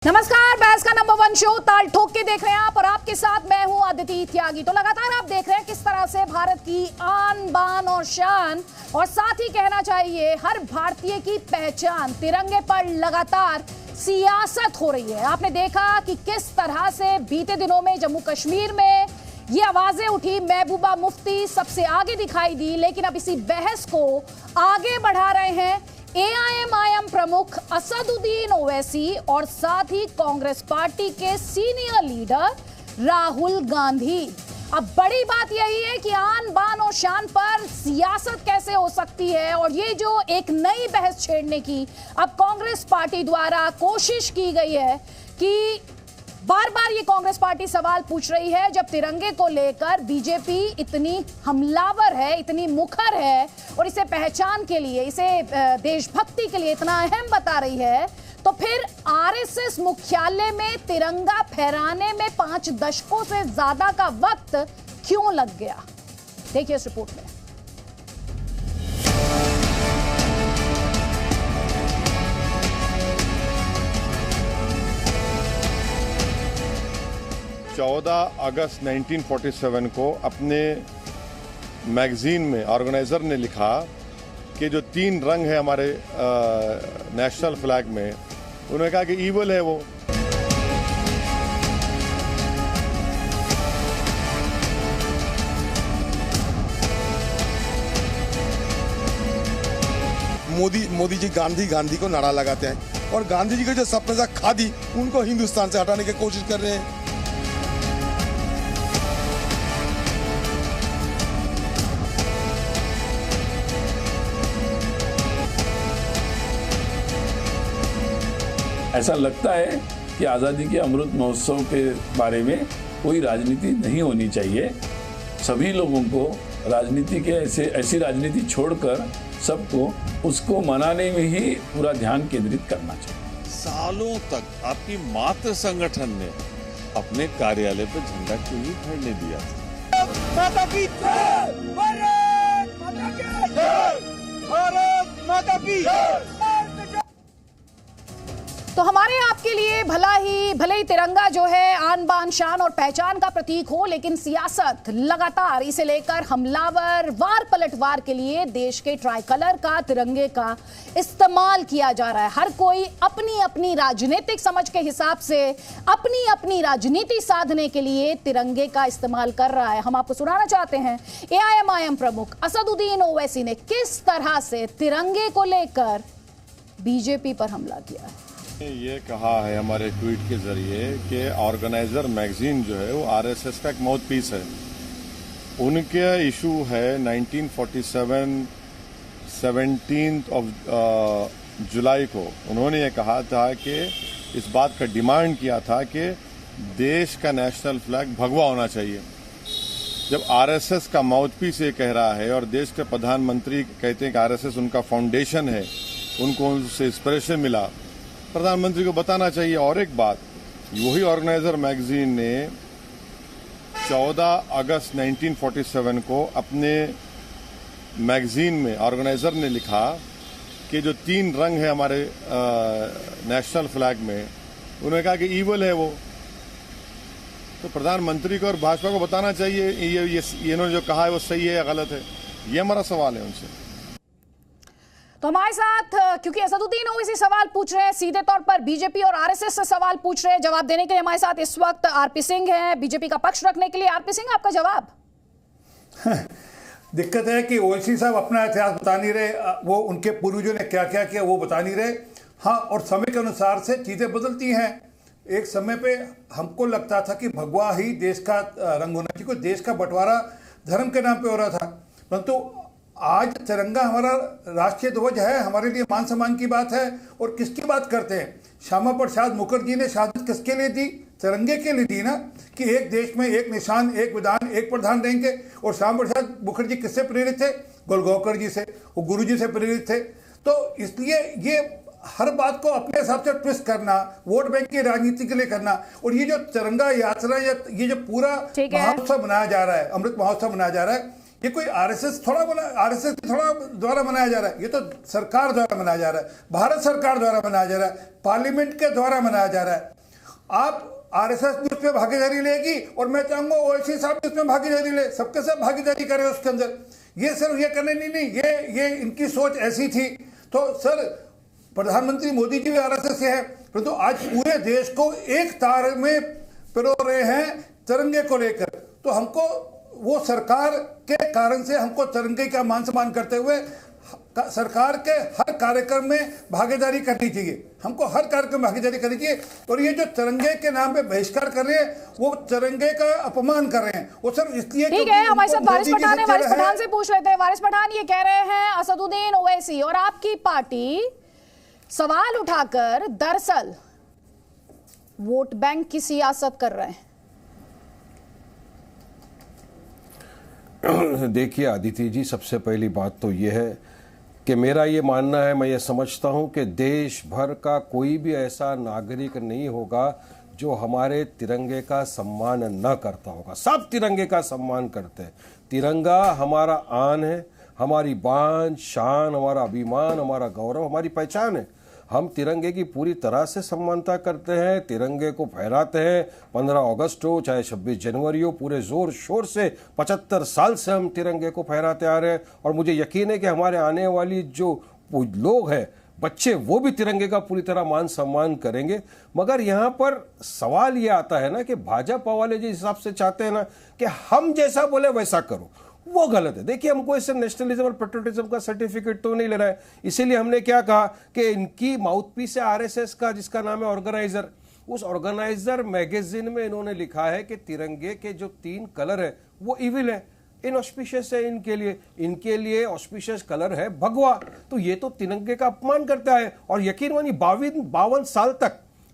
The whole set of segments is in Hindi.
नमस्कार, बहस का नंबर 1 शो ताल ठोक के देख रहे हैं आप और आपके साथ मैं हूं अदिति त्यागी। तो लगातार आप देख रहे हैं किस तरह से भारत की आन बान और शान और साथ ही कहना चाहिए हर भारतीय की पहचान तिरंगे पर लगातार सियासत हो रही है। आपने देखा कि किस तरह से बीते दिनों में जम्मू कश्मीर में ये आवाजें उठी, महबूबा मुफ्ती सबसे आगे दिखाई दी, लेकिन अब इसी बहस को आगे बढ़ा रहे हैं एआईएमआईएम प्रमुख असदुद्दीन ओवैसी और साथ ही कांग्रेस पार्टी के सीनियर लीडर राहुल गांधी। अब बड़ी बात यही है कि आन बान और शान पर सियासत कैसे हो सकती है और ये जो एक नई बहस छेड़ने की अब कांग्रेस पार्टी द्वारा कोशिश की गई है कि बार बार ये कांग्रेस पार्टी सवाल पूछ रही है, जब तिरंगे को लेकर बीजेपी इतनी हमलावर है, इतनी मुखर है और इसे पहचान के लिए, इसे देशभक्ति के लिए इतना अहम बता रही है, तो फिर आरएसएस मुख्यालय में तिरंगा फहराने में 5 दशकों से ज्यादा का वक्त क्यों लग गया? देखिए इस रिपोर्ट में। 14 अगस्त 1947 को अपने मैगजीन में ऑर्गेनाइजर ने लिखा कि जो 3 रंग है हमारे नेशनल फ्लैग में, उन्होंने कहा कि ईवल है वो। मोदी जी गांधी को नारा लगाते हैं और गांधी जी का जो सपना था खादी, उनको हिंदुस्तान से हटाने की कोशिश कर रहे हैं। ऐसा लगता है कि आज़ादी के अमृत महोत्सव के बारे में कोई राजनीति नहीं होनी चाहिए। सभी लोगों को राजनीति के ऐसी राजनीति छोड़कर सबको उसको मनाने में ही पूरा ध्यान केंद्रित करना चाहिए। सालों तक आपकी मातृ संगठन ने अपने कार्यालय पर झंडा क्यों नहीं फहरने दिया था? माता की जय! भारत माता की जय! भारत माता की जय! तो हमारे आपके लिए भले ही तिरंगा जो है आन बान शान और पहचान का प्रतीक हो, लेकिन सियासत लगातार इसे लेकर हमलावर वार पलटवार के लिए देश के ट्राई कलर का, तिरंगे का इस्तेमाल किया जा रहा है। हर कोई अपनी अपनी राजनीतिक समझ के हिसाब से अपनी अपनी राजनीति साधने के लिए तिरंगे का इस्तेमाल कर रहा है। हम आपको सुनाना चाहते हैं एआईएमआईएम प्रमुख असदुद्दीन ओवैसी ने किस तरह से तिरंगे को लेकर बीजेपी पर हमला किया है। ये कहा है हमारे ट्वीट के जरिए कि ऑर्गेनाइजर मैगजीन जो है वो आरएसएस का एक माउथ पीस है। उनके इशू है 1947 17 जुलाई को उन्होंने ये कहा था कि इस बात का डिमांड किया था कि देश का नेशनल फ्लैग भगवा होना चाहिए। जब आरएसएस का माउथ पीस ये कह रहा है और देश के प्रधानमंत्री कहते हैं कि आरएसएस उनका फाउंडेशन है, उनको उससे इंस्पिरेशन मिला, प्रधानमंत्री को बताना चाहिए। और एक बात, वही ऑर्गेनाइजर मैगजीन ने 14 अगस्त 1947 को अपने मैगजीन में ऑर्गेनाइजर ने लिखा कि जो 3 रंग है हमारे नेशनल फ्लैग में, उन्होंने कहा कि ईवल है वो। तो प्रधानमंत्री को और भाजपा को बताना चाहिए ये इन्होंने जो कहा है वो सही है या गलत है। ये हमारा सवाल है उनसे। तो हमारे साथ, क्योंकि असदुद्दीन ओवैसी सवाल पूछ रहे हैं, सीधे तौर पर बीजेपी और आरएसएस से सवाल पूछ रहे हैं, जवाब देने के लिए हमारे साथ इस वक्त आरपी सिंह हैं, बीजेपी का पक्ष रखने के लिए। आरपी सिंह, आपका जवाब। दिक्कत है कि ओवैसी साहब अपना इतिहास बता नहीं रहे, वो उनके पूर्वजों ने क्या क्या किया वो बता नहीं रहे। हाँ, और समय के अनुसार से चीजें बदलती हैं। एक समय पे हमको लगता था कि भगवा ही देश का रंग होना चाहिए, क्योंकि देश का बंटवारा धर्म के नाम पे हो रहा था। परंतु आज तिरंगा हमारा राष्ट्रीय ध्वज है, हमारे लिए मान सम्मान की बात है। और किसकी बात करते हैं? श्यामा प्रसाद मुखर्जी ने शहादत किसके लिए दी? तिरंगे के लिए दी ना, कि एक देश में एक निशान, एक विधान, एक प्रधान रहेंगे। और श्यामा प्रसाद मुखर्जी किससे प्रेरित थे? गोलगांवकर जी से, वो गुरु जी से प्रेरित थे। तो इसलिए ये हर बात को अपने हिसाब से ट्विस्ट करना, वोट बैंक की राजनीति के लिए करना, और ये जो तिरंगा यात्रा या ये जो पूरा महोत्सव मनाया जा रहा है, अमृत महोत्सव मनाया जा रहा है, ये कोई आरएसएस थोड़ा द्वारा मनाया जा रहा है, ये तो सरकार द्वारा मनाया जा रहा है, भारत सरकार द्वारा मनाया जा रहा है, पार्लियामेंट के द्वारा मनाया जा रहा है। आप आरएसएस भी उसमें भागीदारी लेगी और मैं चाहूंगा ओवैसी साहब भी उसमें भागीदारी ले, सबके सब भागीदारी करें उसके अंदर। ये सिर्फ ये करने नहीं, ये इनकी सोच ऐसी थी। तो सर, प्रधानमंत्री मोदी जी भी आरएसएस से है, परंतु आज पूरे देश को एक तार में पिरो रहे हैं तिरंगे को लेकर। तो हमको वो सरकार के कारण से हमको तिरंगे का मान सम्मान करते हुए सरकार के हर कार्यक्रम में भागीदारी करनी चाहिए, हमको हर कार्यक्रम में भागीदारी करनी चाहिए। और ये जो तिरंगे के नाम पे बहिष्कार कर रहे हैं, वो तिरंगे का अपमान कर रहे हैं, वो सिर्फ इसलिए। ठीक है, हमारे साथ वारिस पठान है, वारिस पठान से पूछ लेते हैं। वारिस पठान ये कह रहे हैं असदुद्दीन ओवैसी और आपकी पार्टी सवाल उठाकर दरअसल वोट बैंक की सियासत कर रहे हैं। देखिए आदित्य जी, सबसे पहली बात तो यह है कि मेरा ये मानना है, मैं ये समझता हूँ कि देश भर का कोई भी ऐसा नागरिक नहीं होगा जो हमारे तिरंगे का सम्मान न करता होगा। सब तिरंगे का सम्मान करते हैं। तिरंगा हमारा आन है, हमारी बान शान, हमारा अभिमान, हमारा गौरव, हमारी पहचान है। हम तिरंगे की पूरी तरह से सम्मानता करते हैं, तिरंगे को फहराते हैं। 15 अगस्त हो चाहे 26 जनवरी हो, पूरे जोर शोर से 75 साल से हम तिरंगे को फहराते आ रहे हैं। और मुझे यकीन है कि हमारे आने वाली जो लोग हैं, बच्चे, वो भी तिरंगे का पूरी तरह मान सम्मान करेंगे। मगर यहाँ पर सवाल ये आता है ना कि भाजपा वाले जिस हिसाब से चाहते हैं ना कि हम जैसा बोले वैसा करो, वो गलत है। देखिए, हमको इससे नेशनलिज्म और पेट्रियटिज्म का सर्टिफिकेट तो नहीं लेना है। इसीलिए हमने क्या कहा कि इनकी माउथपीस है आरएसएस का, जिसका नाम है ऑर्गेनाइजर। उस ऑर्गेनाइजर मैगजीन में इन्होंने लिखा है कि तिरंगे के जो 3 कलर है वो इविल है, इनऑस्पिशियस है इनके लिए ऑस्पिशियस कलर है भगवा। तो ये तो तिरंगे का अपमान करता है। और यकीन मानिए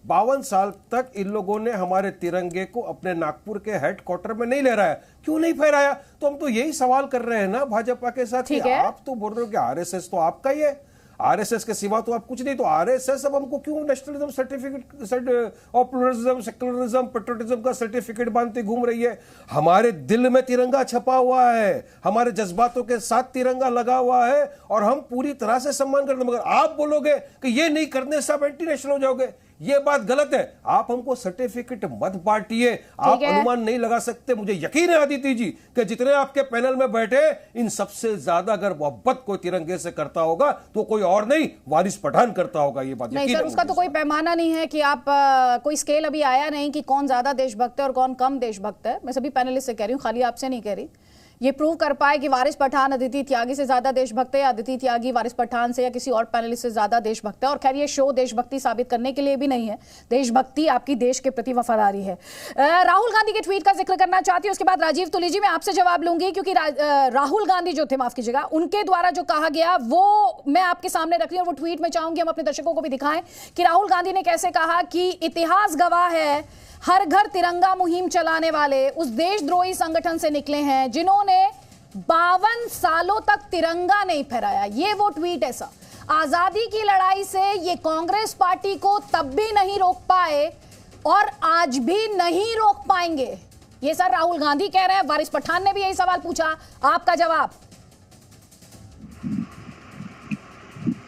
52 साल तक इन लोगों ने हमारे तिरंगे को अपने नागपुर के हेडक्वार्टर में नहीं लहराया। क्यों नहीं फहराया? तो हम तो यही सवाल कर रहे हैं ना भाजपा के साथ कि आप तो बोल रहे हो कि आरएसएस तो आपका ही है, आरएसएस के सिवा तो आप कुछ नहीं। तो आरएसएस अब हमको क्यों नेशनलिज्म सर्टिफिकेट और प्लुरलिज्म, सेक्युलरिज्म, पेट्रियटिज्म का सर्टिफिकेट बांधते घूम रही है? हमारे दिल में तिरंगा छपा हुआ है, हमारे जज्बातों के साथ तिरंगा लगा हुआ है और हम पूरी तरह से सम्मान करते हैं। मगर आप बोलोगे कि ये नहीं करने से आप एंटी नेशनल हो जाओगे, ये बात गलत है। आप हमको सर्टिफिकेट मत बांटिए, आप अनुमान नहीं लगा सकते। मुझे यकीन है आदित्य जी कि जितने आपके पैनल में बैठे, इन सबसे ज्यादा अगर मोहब्बत कोई तिरंगे से करता होगा तो कोई और नहीं, वारिस पठान करता होगा। ये बात नहीं सर, उसका तो कोई पैमाना नहीं है कि आप कोई स्केल अभी आया नहीं कि कौन ज्यादा देशभक्त है और कौन कम देशभक्त है। मैं सभी पैनलिस्ट से कह रही हूँ, खाली आपसे नहीं कह रही। ये प्रूव कर पाए कि वारिस पठान अदिति त्यागी से ज्यादा देशभक्त है या अदिति त्यागी वारिस पठान से या किसी और पैनलिस्ट से ज्यादा देशभक्त है। और खैर ये शो देशभक्ति साबित करने के लिए भी नहीं है, देशभक्ति आपकी देश के प्रति वफादारी है। राहुल गांधी के ट्वीट का जिक्र करना चाहती हूँ, उसके बाद राजीव तुली जी मैं आपसे जवाब लूंगी, क्योंकि राहुल गांधी जो थे, माफ कीजिएगा, उनके द्वारा जो कहा गया वो मैं आपके सामने रख रही हूँ। वो ट्वीट में चाहूंगी हम अपने दर्शकों को भी दिखाएं कि राहुल गांधी ने कैसे कहा कि इतिहास गवाह है, हर घर तिरंगा मुहिम चलाने वाले उस देशद्रोही संगठन से निकले हैं जिन्होंने 52 सालों तक तिरंगा नहीं फहराया। ये वो ट्वीट है सर। आजादी की लड़ाई से ये कांग्रेस पार्टी को तब भी नहीं रोक पाए और आज भी नहीं रोक पाएंगे। ये सर राहुल गांधी कह रहे हैं। वारिस पठान ने भी यही सवाल पूछा, आपका जवाब?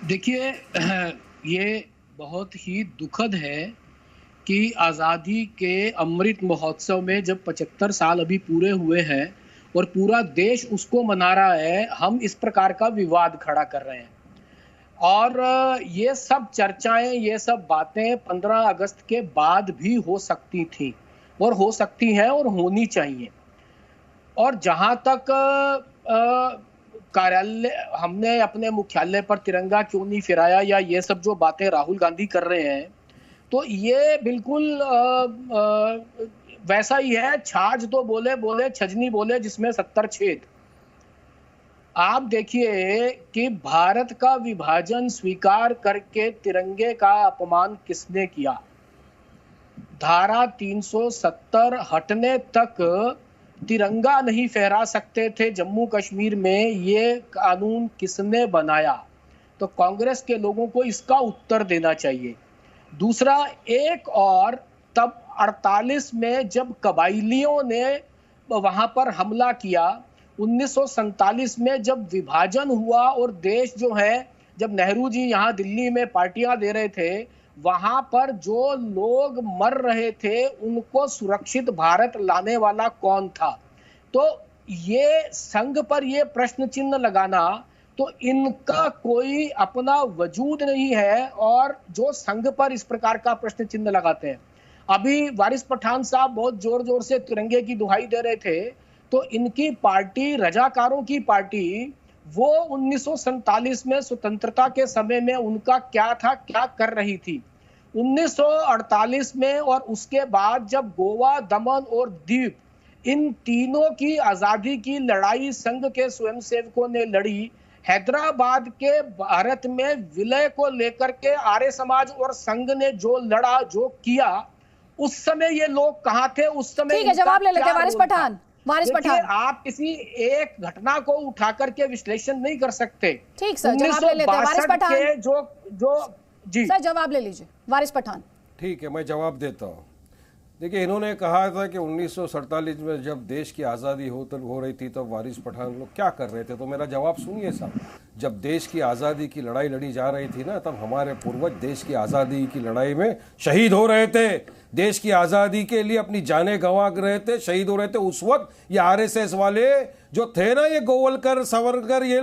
देखिए, ये बहुत ही दुखद है कि आजादी के अमृत महोत्सव में जब 75 साल अभी पूरे हुए हैं और पूरा देश उसको मना रहा है, हम इस प्रकार का विवाद खड़ा कर रहे हैं। और ये सब चर्चाएं, ये सब बातें 15 अगस्त के बाद भी हो सकती थी और हो सकती हैं और होनी चाहिए। और जहां तक कार्यालय, हमने अपने मुख्यालय पर तिरंगा क्यों नहीं फहराया या ये सब जो बातें राहुल गांधी कर रहे हैं, तो ये बिल्कुल वैसा ही है, छाछ तो बोले बोले छजनी बोले जिसमें 70 छेद। आप देखिए कि भारत का विभाजन स्वीकार करके तिरंगे का अपमान किसने किया? धारा 370 हटने तक तिरंगा नहीं फहरा सकते थे जम्मू कश्मीर में, ये कानून किसने बनाया? तो कांग्रेस के लोगों को इसका उत्तर देना चाहिए। दूसरा, एक और तब 48 में जब कबाइलियों ने वहां पर हमला किया 1947 में जब विभाजन हुआ और देश जो है, जब नेहरू जी यहाँ दिल्ली में पार्टियां दे रहे थे, वहां पर जो लोग मर रहे थे उनको सुरक्षित भारत लाने वाला कौन था? तो ये संघ पर ये प्रश्न चिन्ह लगाना, तो इनका कोई अपना वजूद नहीं है और जो संघ पर इस प्रकार का प्रश्न चिन्ह लगाते हैं। अभी वारिस पठान साहब बहुत जोर जोर से तिरंगे की दुहाई दे रहे थे, तो इनकी पार्टी, रजाकारों की पार्टी, वो 1947 में स्वतंत्रता के समय में उनका क्या था, क्या कर रही थी? 1948 में और उसके बाद जब गोवा, दमन और दीव, इन तीनों की आजादी की लड़ाई संघ के स्वयंसेवकों ने लड़ी। हैदराबाद के भारत में विलय को लेकर के आर्य समाज और संघ ने जो लड़ा, जो किया, उस समय ये लोग कहां थे? उस समय ठीक है, जवाब ले लेते हैं वारिस पठान। वारिस पठान, आप किसी एक घटना को उठा करके विश्लेषण नहीं कर सकते। ठीक सर, जवाब ले लेते हैं वारिस पठान। जो जी सर जवाब ले लीजिए वारिस पठान। ठीक है, मैं जवाब देता हूँ। देखिए, इन्होंने कहा था कि 1947 में जब देश की आज़ादी हो रही थी, तो वारिस पठान लोग क्या कर रहे थे? तो मेरा जवाब सुनिए साहब। जब देश की आज़ादी की लड़ाई लड़ी जा रही थी ना, तब हमारे पूर्वज देश की आज़ादी की लड़ाई में शहीद हो रहे थे। देश की आज़ादी के लिए अपनी जानें गंवा रहे थे, शहीद हो रहे थे। उस वक्त ये आरएसएस वाले जो थे ना, ये गोवलकर, सावरकर, ये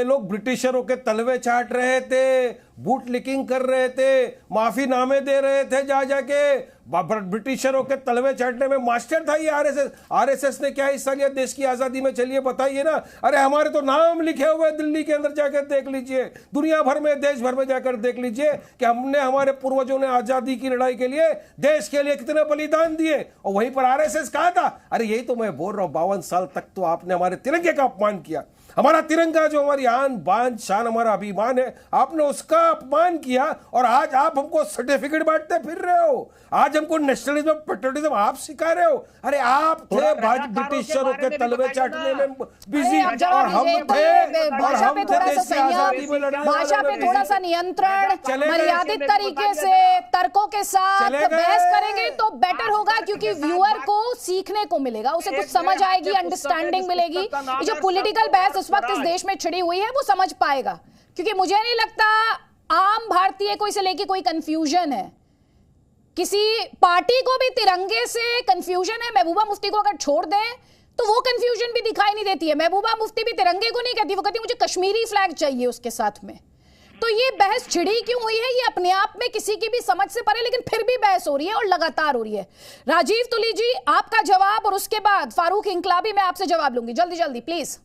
लोग ब्रिटिशरों के तलवे चाट रहे थे, बूट लिकिंग कर रहे थे, माफीनामे दे रहे थे जा जाके। ब्रिटिशरों के तलवे चाटने में मास्टर था ये आरएसएस। आरएसएस ने क्या हिस्सा लिया देश की आजादी में? चलिए बताइए ना। अरे हमारे तो नाम लिखे हुए दिल्ली के अंदर जाकर देख लीजिए, दुनिया भर में, देश भर में जाकर देख लीजिए कि हमने, हमारे पूर्वजों ने आजादी की लड़ाई के लिए, देश के लिए कितने बलिदान दिए। और वहीं पर आरएसएस कहा था, अरे यही तो मैं बोल रहा हूं, 52 साल तक तो आपने हमारे तिरंगे का अपमान किया। हमारा तिरंगा जो हमारी आन बान शान, हमारा अभिमान है, आपने उसका अपमान किया। और आज आप हमको सर्टिफिकेट बांटते फिर रहे हो, आज हमको नेशनलिज्म, पेट्रियटिज्म आप सिखा रहे हो। अरे आप थे ब्रिटिशरों के तलवे चाटने में बिजी, और हम थे भाषा पे थोड़ा सा नियंत्रण, मर्यादित तरीके से तर्कों के साथ बहस करेंगे तो बेटर होगा, क्योंकि व्यूअर को सीखने को मिलेगा, उसे कुछ समझ आएगी, अंडरस्टैंडिंग मिलेगी। जो पॉलिटिकल बहस इस वक्त इस देश में छिड़ी हुई है वो समझ पाएगा, क्योंकि मुझे नहीं लगता आम भारतीय को इसे लेके कोई कंफ्यूजन है। किसी पार्टी को भी तिरंगे से कंफ्यूजन है। महबूबा मुफ्ती को अगर छोड़ दें तो वो कंफ्यूजन भी दिखाई नहीं देती है। महबूबा मुफ्ती भी तिरंगे को नहीं कहती, वो कहती मुझे कश्मीरी फ्लैग चाहिए उसके साथ में। तो ये बहस छिड़ी क्यों हुई है, ये अपने आप में किसी की भी समझ से परे, लेकिन फिर भी बहस हो रही है और लगातार हो रही है। राजीव तुली जी, आपका जवाब, और उसके बाद फारूक इंकलाबी, मैं आपसे जवाब लूंगी, जल्दी जल्दी प्लीज।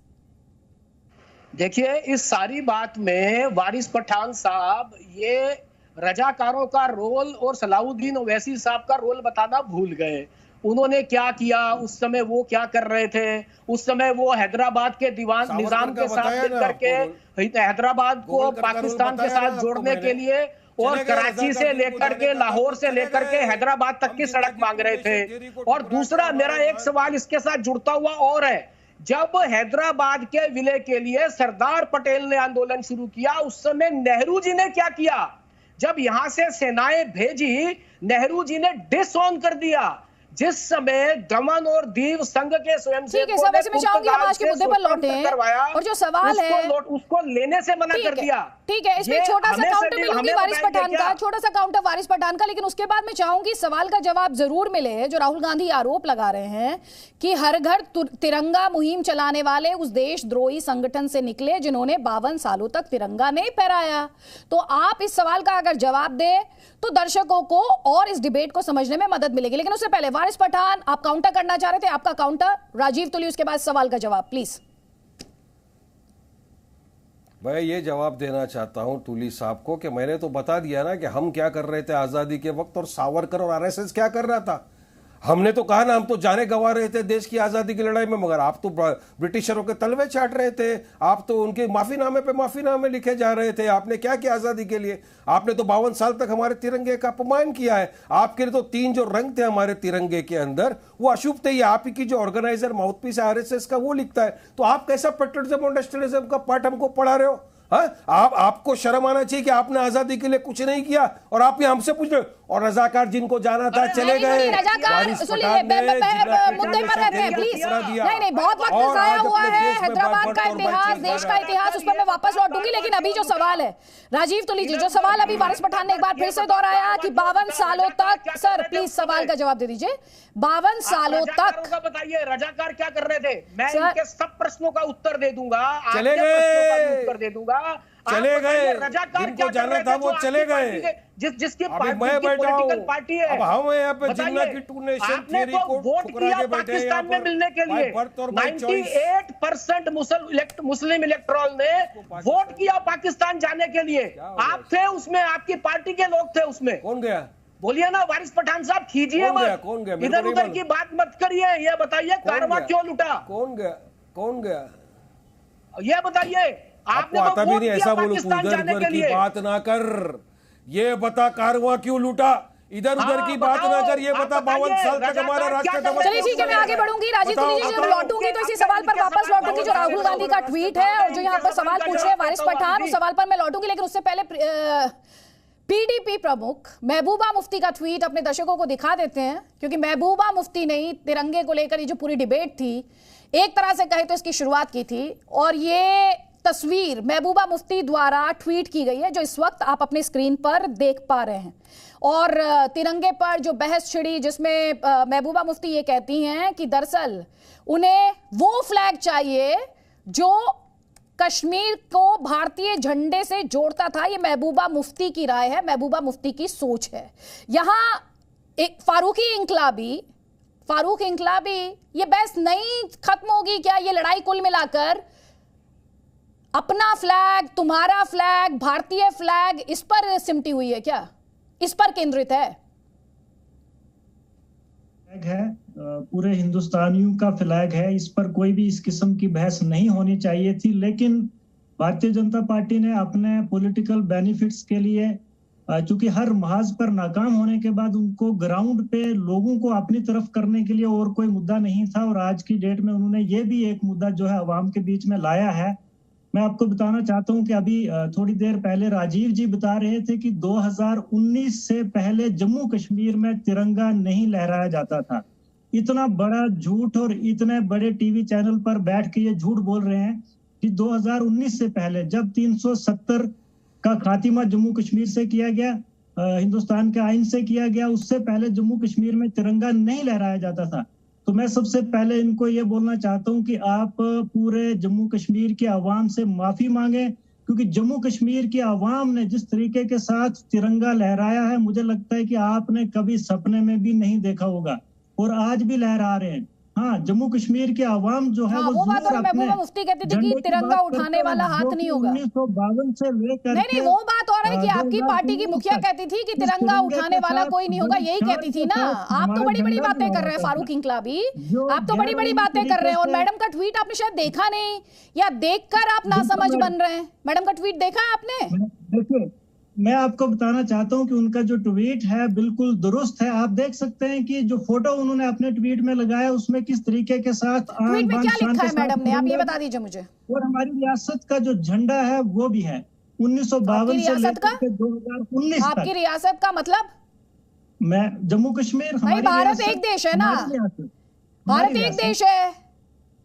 देखिए, इस सारी बात में वारिस पठान साहब ये रजाकारों का रोल और सलाउद्दीन ओवैसी साहब का रोल बताना भूल गए। उन्होंने क्या किया उस समय, वो क्या कर रहे थे उस समय? वो हैदराबाद के दीवान निजाम के साथ मिलकर के हैदराबाद को पाकिस्तान के साथ जोड़ने के लिए और कराची से लेकर के, लाहौर से लेकर के हैदराबाद तक की सड़क मांग रहे थे। और दूसरा मेरा एक सवाल इसके साथ जुड़ता हुआ और है, जब हैदराबाद के विलय के लिए सरदार पटेल ने आंदोलन शुरू किया, उस समय नेहरू जी ने क्या किया? जब यहां से सेनाएं भेजी, नेहरू जी ने डिसऑन कर दिया। जिस समय दमन और दीव संघ के स्वयंसेवकों ने आज के मुद्दे पर लौटे, और जो सवाल है उसको लेने से मना कर दिया। ठीक है, इसमें छोटा सा काउंटर मिलूंगी वारिस पठान का, छोटा सा काउंटर वारिस पठान का, लेकिन उसके बाद मैं चाहूंगी सवाल का जवाब जरूर मिले। जो राहुल गांधी आरोप लगा रहे हैं कि हर घर तिरंगा मुहिम चलाने वाले उस देशद्रोही संगठन से निकले जिन्होंने 52 सालों तक तिरंगा नहीं फहराया। तो आप इस सवाल का अगर जवाब दे तो दर्शकों को और इस डिबेट को समझने में मदद मिलेगी। लेकिन उससे पहले वारिस पठान, आप काउंटर करना चाह रहे थे, आपका काउंटर। राजीव तुली, उसके बाद सवाल का जवाब प्लीज। मैं ये जवाब देना चाहता हूं तुली साहब को कि मैंने तो बता दिया ना कि हम क्या कर रहे थे आजादी के वक्त, और सावरकर और आरएसएस क्या कर रहा था। हमने तो कहा ना, हम तो जाने गंवा रहे थे देश की आजादी की लड़ाई में, मगर आप तो ब्रिटिशरों के तलवे चाट रहे थे। आप तो उनके माफीनामे पे माफीनामे लिखे जा रहे थे। आपने क्या किया आजादी के लिए? आपने तो 52 साल तक हमारे तिरंगे का अपमान किया है। आपके लिए तो 3 जो रंग थे हमारे तिरंगे के अंदर, वो अशुभ थे। ये आप ही की जो ऑर्गेनाइजर माउथपीस है आरएसएस का, वो लिखता है। तो आप कैसा पेट्रियटिज्म और नेशनलिज्म का पाठ हमको पढ़ा रहे हो? हाँ, आपको शर्म आना चाहिए कि आपने आजादी के लिए कुछ नहीं किया और आप ये हमसे पूछ रहे हो। और रजाकार जिनको जाना था चले गए। मुद्दे पर रहते हैं प्लीज। नहीं, बहुत वक्त जाया हुआ है। हैदराबाद का इतिहास, देश का इतिहास, उस पर मैं वापस लौटूंगी। लेकिन अभी जो सवाल है राजीव तो लीजिए, जो सवाल अभी वारिस पठान ने एक बार फिर से दोहराया कि 52 सालों तक, सर प्लीज सवाल का जवाब दे दीजिए। 52 सालों तक बताइए रजाकार क्या कर रहे थे? मैं इनके सब प्रश्नों का उत्तर दे दूंगा, चले गए, उत्तर दे दूंगा। चले गए, रजाकार जिनको जाना था वो चले गए। जिसकी मैं बैठा हूं, पार्टी है। अब हम यहाँ पे जिन्ना की टू नेशन थ्योरी को वोट किया पाकिस्तान में मिलने के लिए। 98% मुस्लिम इलेक्टोरल ने वोट किया पाकिस्तान जाने के लिए। आप थे उसमें, आपकी पार्टी के लोग थे उसमें। कौन गया? बोलिए ना वारिस पठान साहब, कीजिए मत, कौन गया? इधर उधर की बात मत करिए। ये बताइए कारवां क्यों लुटा? कौन गया? कौन गया? ये बताइए। आपको आता भी नहीं ऐसा बोलो, इधर उधर की बात ना कर। ये बता कारवां क्यों लूटा? इधर उधर की बात ना कर। ये बता 52 साल तक हमारा राष्ट्र। चलिए ठीक है, मैं आगे बढ़ूंगी। राजीव तो लीजिए, जब लौटूंगी तो इसी सवाल पर वापस लौटूंगी जो राहुल गांधी का ट्वीट है और जो यहाँ पर सवाल पूछ रहे हैं वारिस पठान, उस सवाल पर मैं लौटूंगी। लेकिन उससे पहले पीडीपी प्रमुख महबूबा मुफ्ती का ट्वीट अपने दर्शकों को दिखा देते हैं, क्योंकि महबूबा मुफ्ती ने ही तिरंगे को लेकर ये जो पूरी डिबेट थी, एक तरह से कहे तो इसकी शुरुआत की थी। और ये तस्वीर महबूबा मुफ्ती द्वारा ट्वीट की गई है, जो इस वक्त आप अपनी स्क्रीन पर देख पा रहे हैं। और तिरंगे पर जो बहस छिड़ी, जिसमें महबूबा मुफ्ती ये कहती हैं कि दरअसल उन्हें वो फ्लैग चाहिए जो कश्मीर को भारतीय झंडे से जोड़ता था। ये महबूबा मुफ्ती की राय है, महबूबा मुफ्ती की सोच है। यहां एक फारूक इंकलाबी, ये बहस नहीं खत्म होगी क्या? ये लड़ाई कुल मिलाकर अपना फ्लैग, तुम्हारा फ्लैग, भारतीय फ्लैग, इस पर सिमटी हुई है क्या? इस पर केंद्रित है? फ्लैग है, पूरे हिंदुस्तानियों का फ्लैग है। इस पर कोई भी इस किस्म की बहस नहीं होनी चाहिए थी। लेकिन भारतीय जनता पार्टी ने अपने पॉलिटिकल बेनिफिट्स के लिए, चूंकि हर महाज पर नाकाम होने के बाद उनको ग्राउंड पे लोगों को अपनी तरफ करने के लिए और कोई मुद्दा नहीं था, और आज की डेट में उन्होंने ये भी एक मुद्दा जो है अवाम के बीच में लाया है। मैं आपको बताना चाहता हूं कि अभी थोड़ी देर पहले राजीव जी बता रहे थे कि 2019 से पहले जम्मू कश्मीर में तिरंगा नहीं लहराया जाता था। इतना बड़ा झूठ, और इतने बड़े टीवी चैनल पर बैठ के ये झूठ बोल रहे हैं कि 2019 से पहले, जब 370 का खातिमा जम्मू कश्मीर से किया गया, हिंदुस्तान के आइन से किया गया, उससे पहले जम्मू कश्मीर में तिरंगा नहीं लहराया जाता था। तो मैं सबसे पहले इनको ये बोलना चाहता हूं कि आप पूरे जम्मू कश्मीर के अवाम से माफी मांगे, क्योंकि जम्मू कश्मीर की अवाम ने जिस तरीके के साथ तिरंगा लहराया है, मुझे लगता है कि आपने कभी सपने में भी नहीं देखा होगा, और आज भी लहरा रहे हैं। हाँ, जम्मू कश्मीर के अवाम जो है वो बात और महबूबा मुफ्ती कहती थी कि तिरंगा उठाने वाला हाथ नहीं होगा। 1952 से लेकर नहीं, वो बात और है कि आपकी पार्टी की मुखिया कहती थी कि तिरंगा उठाने वाला कोई नहीं होगा, यही कहती थी ना। आप तो बड़ी बड़ी बातें कर रहे हैं फारूक इंकलाबी, आप तो बड़ी बड़ी बातें कर रहे हैं। और मैडम का ट्वीट आपने शायद देखा नहीं, या देखकर आप नासमझ बन रहे हैं। मैडम का ट्वीट देखा है आपने? देखिए, मैं आपको बताना चाहता हूं कि उनका जो ट्वीट है बिल्कुल दुरुस्त है। आप देख सकते हैं कि जो फोटो उन्होंने अपने ट्वीट में लगाया, उसमें किस तरीके के साथ ट्वीट में क्या लिखा है मैडम ने, आप ये बता दीजिए मुझे। और हमारी रियासत का जो झंडा है वो भी है 1952 से लेकर 2019 तक। आपकी रियासत का मतलब? मैं जम्मू कश्मीर, हमारी भारत एक देश है ना, भारत एक देश है।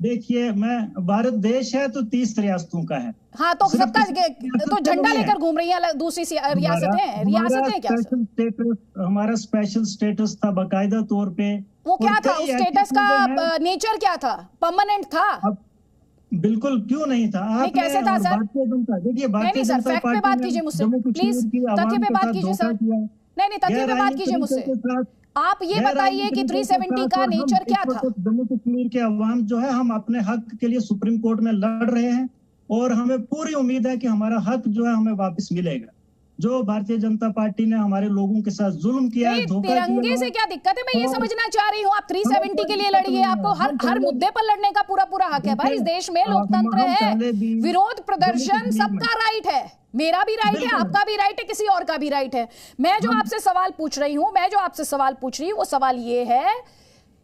देखिए, मैं भारत देश है तो 30 रियासतों का है। हाँ, तो सबका तो झंडा लेकर घूम रही है दूसरी रियासतें क्या? स्टेटस, हमारा स्पेशल स्टेटस था बाकायदा तौर पे। वो क्या था? उस स्टेटस का नेचर क्या था? परमानेंट था? बिल्कुल क्यों नहीं था। आप कैसे था सर? देखिए, नहीं सर, फैक्ट पे बात कीजिए मुझसे प्लीज, तथ्य पे बात कीजिए सर। नहीं, तथ्य पे बात कीजिए मुझसे। आप ये बताइए कि 370 का नेचर क्या था? जम्मू कश्मीर के अवाम जो है, हम अपने हक के लिए सुप्रीम कोर्ट में लड़ रहे हैं, और हमें पूरी उम्मीद है कि हमारा हक जो है हमें वापस मिलेगा। जो भारतीय जनता पार्टी ने हमारे लोगों के साथ जुल्म किया है, धोखा किया, तिरंगे से क्या दिक्कत है? मैं ये समझना चाह रही हूँ, आप 370 के लिए लड़िए, आपको हर मुद्दे पर लड़ने का पूरा हक है भाई। इस देश में लोकतंत्र है, विरोध प्रदर्शन सबका राइट है। मेरा भी राइट है, आपका भी राइट है, किसी और का भी राइट है। मैं जो आपसे सवाल पूछ रही हूँ, वो सवाल ये है,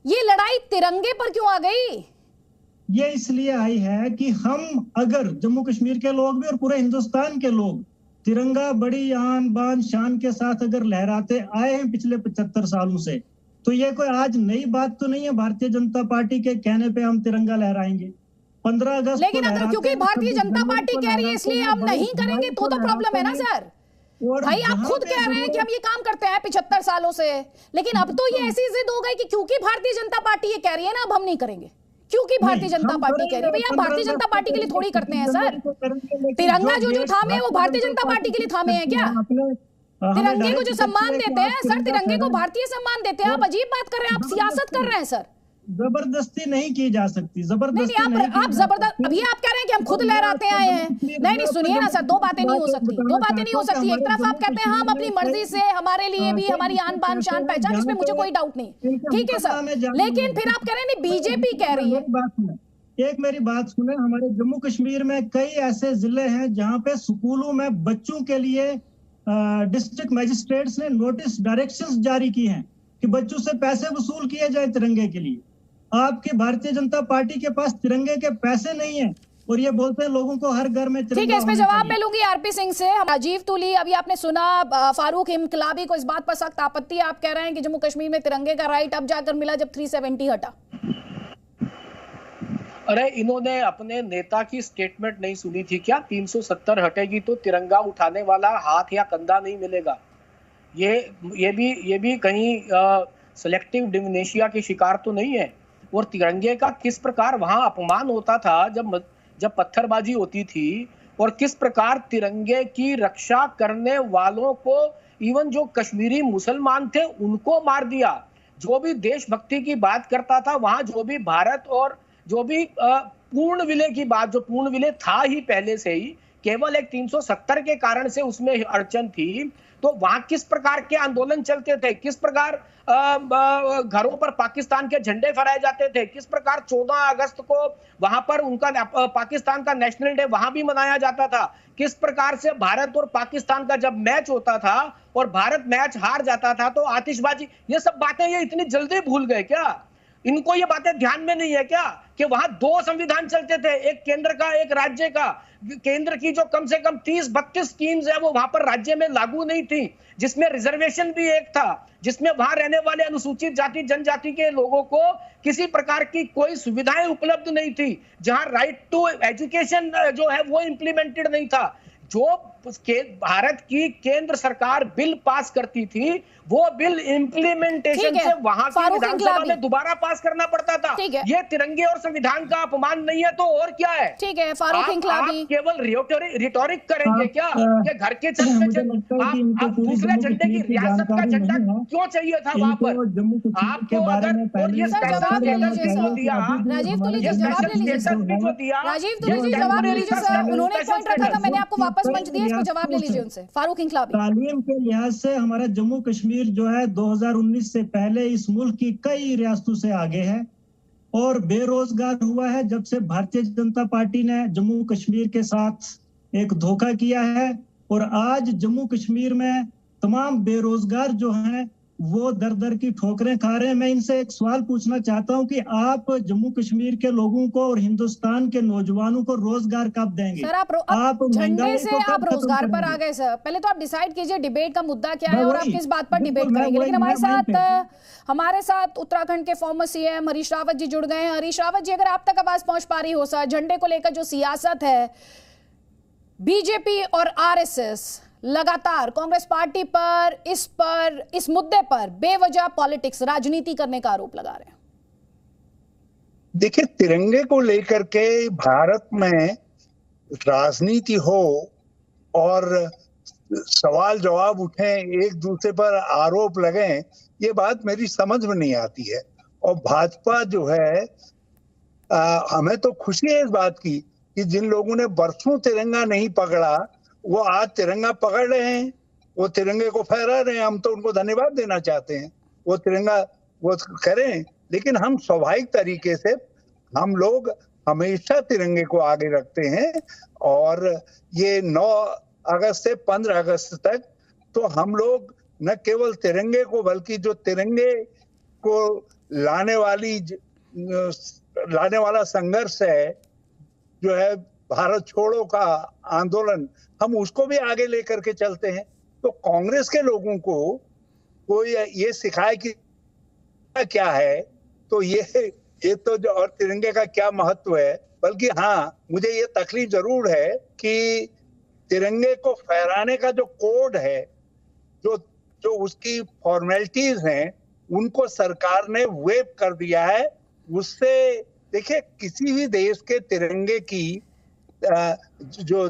ये लड़ाई तिरंगे पर क्यों आ गई? ये इसलिए आई है कि हम अगर जम्मू कश्मीर के लोग भी और पूरे हिंदुस्तान के लोग तिरंगा बड़ी आन बान शान के साथ अगर लहराते आए हैं पिछले 75 सालों से, तो ये कोई आज नई बात तो नहीं है भारतीय जनता पार्टी के कहने पे हम तिरंगा लहराएंगे 15 अगस्त। लेकिन अगर क्योंकि भारतीय जनता पार्टी कह रही है इसलिए हम नहीं करेंगे तो प्रॉब्लम है ना सर। भाई आप खुद कह रहे हैं कि हम ये काम करते हैं 75 सालों से, लेकिन अब तो ये ऐसी जिद हो गई कि क्योंकि भारतीय जनता पार्टी ये कह रही है ना अब हम नहीं करेंगे, क्योंकि भारतीय जनता पार्टी कह रही है। भैया भारतीय जनता पार्टी के लिए थोड़ी करते हैं सर, तिरंगा जो थामे हैं वो भारतीय जनता पार्टी के लिए थामे हैं क्या? तिरंगे को जो सम्मान देते हैं सर, तिरंगे को भारतीय सम्मान देते हैं। आप अजीब बात कर रहे हैं, आप सियासत कर रहे हैं सर। जबरदस्ती नहीं की जा सकती, जबरदस्ती आप जबरदस्त अभी आप कह रहे हैं कि हम खुद लहराते आए हैं। नहीं सुनिए ना सर, दो बातें नहीं हो सकती, दो बातें नहीं हो सकती। एक तरफ आप कहते हैं हम अपनी मर्जी से, हमारे लिए भी हमारी आन बान शान पहचान, इसमें मुझे कोई डाउट नहीं, ठीक है सर, लेकिन फिर आप कह रहे हैं नहीं बीजेपी कह रही है। एक मेरी बात सुने, हमारे जम्मू कश्मीर में कई ऐसे जिले हैं जहाँ पे स्कूलों में बच्चों के लिए डिस्ट्रिक्ट मजिस्ट्रेट्स ने नोटिस डायरेक्शंस जारी की हैं कि बच्चों से पैसे वसूल किए जाए तिरंगे के लिए। आपकी भारतीय जनता पार्टी के पास तिरंगे के पैसे नहीं है और ये बोलते हैं लोगों को हर घर में तिरंगा। ठीक है, इस पे जवाब मैं लूंगी आरपी सिंह से। राजीव तुली, अभी आपने सुना फारूक इनकलाबी को इस बात पर सख्त आपत्ति है। आप कह रहे हैं कि जम्मू कश्मीर में तिरंगे का राइट अब जाकर मिला जब 370 हटा। अरे इन्होंने अपने नेता की स्टेटमेंट नहीं सुनी थी क्या? 370 हटेगी तो तिरंगा उठाने वाला हाथ या कंधा नहीं मिलेगा। ये भी कहीं सेलेक्टिव डिविनेशिया की शिकार तो नहीं है। और तिरंगे का किस प्रकार वहां अपमान होता था जब पत्थरबाजी होती थी, और किस प्रकार तिरंगे की रक्षा करने वालों को, इवन जो कश्मीरी मुसलमान थे उनको मार दिया। जो भी देशभक्ति की बात करता था वहां, जो भी भारत और जो भी पूर्ण विलय की बात, जो पूर्ण विलय था ही पहले से ही, केवल एक 370 के कारण से उसमें अड़चन थी। तो वहां किस प्रकार के आंदोलन चलते थे, किस प्रकार घरों पर पाकिस्तान के झंडे फहराए जाते थे, किस प्रकार 14 अगस्त को वहां पर उनका पाकिस्तान का नेशनल डे वहां भी मनाया जाता था, किस प्रकार से भारत और पाकिस्तान का जब मैच होता था और भारत मैच हार जाता था तो आतिशबाजी, ये सब बातें ये इतनी जल्दी भूल गए क्या? इनको ये बातें ध्यान में नहीं है क्या कि वहां 2 संविधान चलते थे, एक केंद्र का एक राज्य का। केंद्र की जो कम से कम 30-32 स्कीम्स है वो वहां पर राज्य में लागू नहीं थी, जिसमें रिजर्वेशन भी एक था, जिसमें वहां रहने वाले अनुसूचित जाति जनजाति के लोगों को किसी प्रकार की कोई सुविधाएं उपलब्ध नहीं थी, जहां राइट टू एजुकेशन जो है वो इंप्लीमेंटेड नहीं था। जो भारत की केंद्र सरकार बिल पास करती थी वो बिल इंप्लीमेंटेशन से वहां की विधानसभा में दोबारा पास करना पड़ता था। ये तिरंगे और संविधान का अपमान नहीं है तो और क्या है? ठीक है फारूक इंकलाबी, आप केवल रिटोरिक करेंगे क्या कि घर के छत पे आप दूसरे झंडे की रियासत का झंडा क्यों चाहिए था वहां पर? आपको अगर ये जवाब ले लीजिए सर, राजीव तुली जी जवाब ले लीजिए सर, राजीव तुली जी जवाब ले लीजिए सर, उन्होंने पॉइंट रखा था, मैंने आपको वापस मंच दिया, इसको जवाब ले लीजिए उनसे। फारूक इंकलाबी, तालीम के लिहाज से हमारा जम्मू कश्मीर जो है 2019 से पहले इस मुल्क की कई रियासतों से आगे है और बेरोजगार हुआ है जब से भारतीय जनता पार्टी ने जम्मू कश्मीर के साथ एक धोखा किया है। और आज जम्मू कश्मीर में तमाम बेरोजगार जो हैं वो दर दर की ठोकरें खा रहे हैं। मैं इनसे एक सवाल पूछना चाहता हूं कि आप जम्मू कश्मीर के लोगों को और हिंदुस्तान के नौजवानों को रोजगार कब देंगे? सर आप झंडे से आप रोजगार पर आ गए सर, पहले तो आप डिसाइड कीजिए डिबेट का मुद्दा क्या है और आप किस बात पर डिबेट करेंगे। लेकिन हमारे साथ उत्तराखंड के फॉर्मर सीएम हरीश रावत जी जुड़ गए हैं। हरीश रावत जी, अगर आप तक आवाज पहुंच पा रही हो सर, झंडे को लेकर जो सियासत है, बीजेपी और आरएसएस लगातार कांग्रेस पार्टी पर इस मुद्दे पर बेवजह पॉलिटिक्स, राजनीति करने का आरोप लगा रहे हैं। देखिए, तिरंगे को लेकर के भारत में राजनीति हो और सवाल जवाब उठे, एक दूसरे पर आरोप लगे, ये बात मेरी समझ में नहीं आती है। और भाजपा जो है, हमें तो खुशी है इस बात की कि जिन लोगों ने बरसों तिरंगा नहीं पकड़ा वो आज तिरंगा पकड़ रहे हैं, वो तिरंगे को फहरा रहे हैं। हम तो उनको धन्यवाद देना चाहते हैं, वो तिरंगा वो करें। लेकिन हम स्वाभाविक तरीके से हम लोग हमेशा तिरंगे को आगे रखते हैं। और ये 9 अगस्त से 15 अगस्त तक तो हम लोग न केवल तिरंगे को बल्कि जो तिरंगे को लाने वाली लाने वाला संघर्ष है, जो है भारत छोड़ो का आंदोलन, हम उसको भी आगे लेकर के चलते हैं। तो कांग्रेस के लोगों को कोई ये सिखाए कि क्या है, तो ये तो जो और तिरंगे का क्या महत्व है। बल्कि हाँ, मुझे ये तकलीफ जरूर है कि तिरंगे को फहराने का जो कोड है, जो उसकी फॉर्मेलिटीज हैं, उनको सरकार ने वेव कर दिया है। उससे देखिए, किसी भी देश के तिरंगे की जो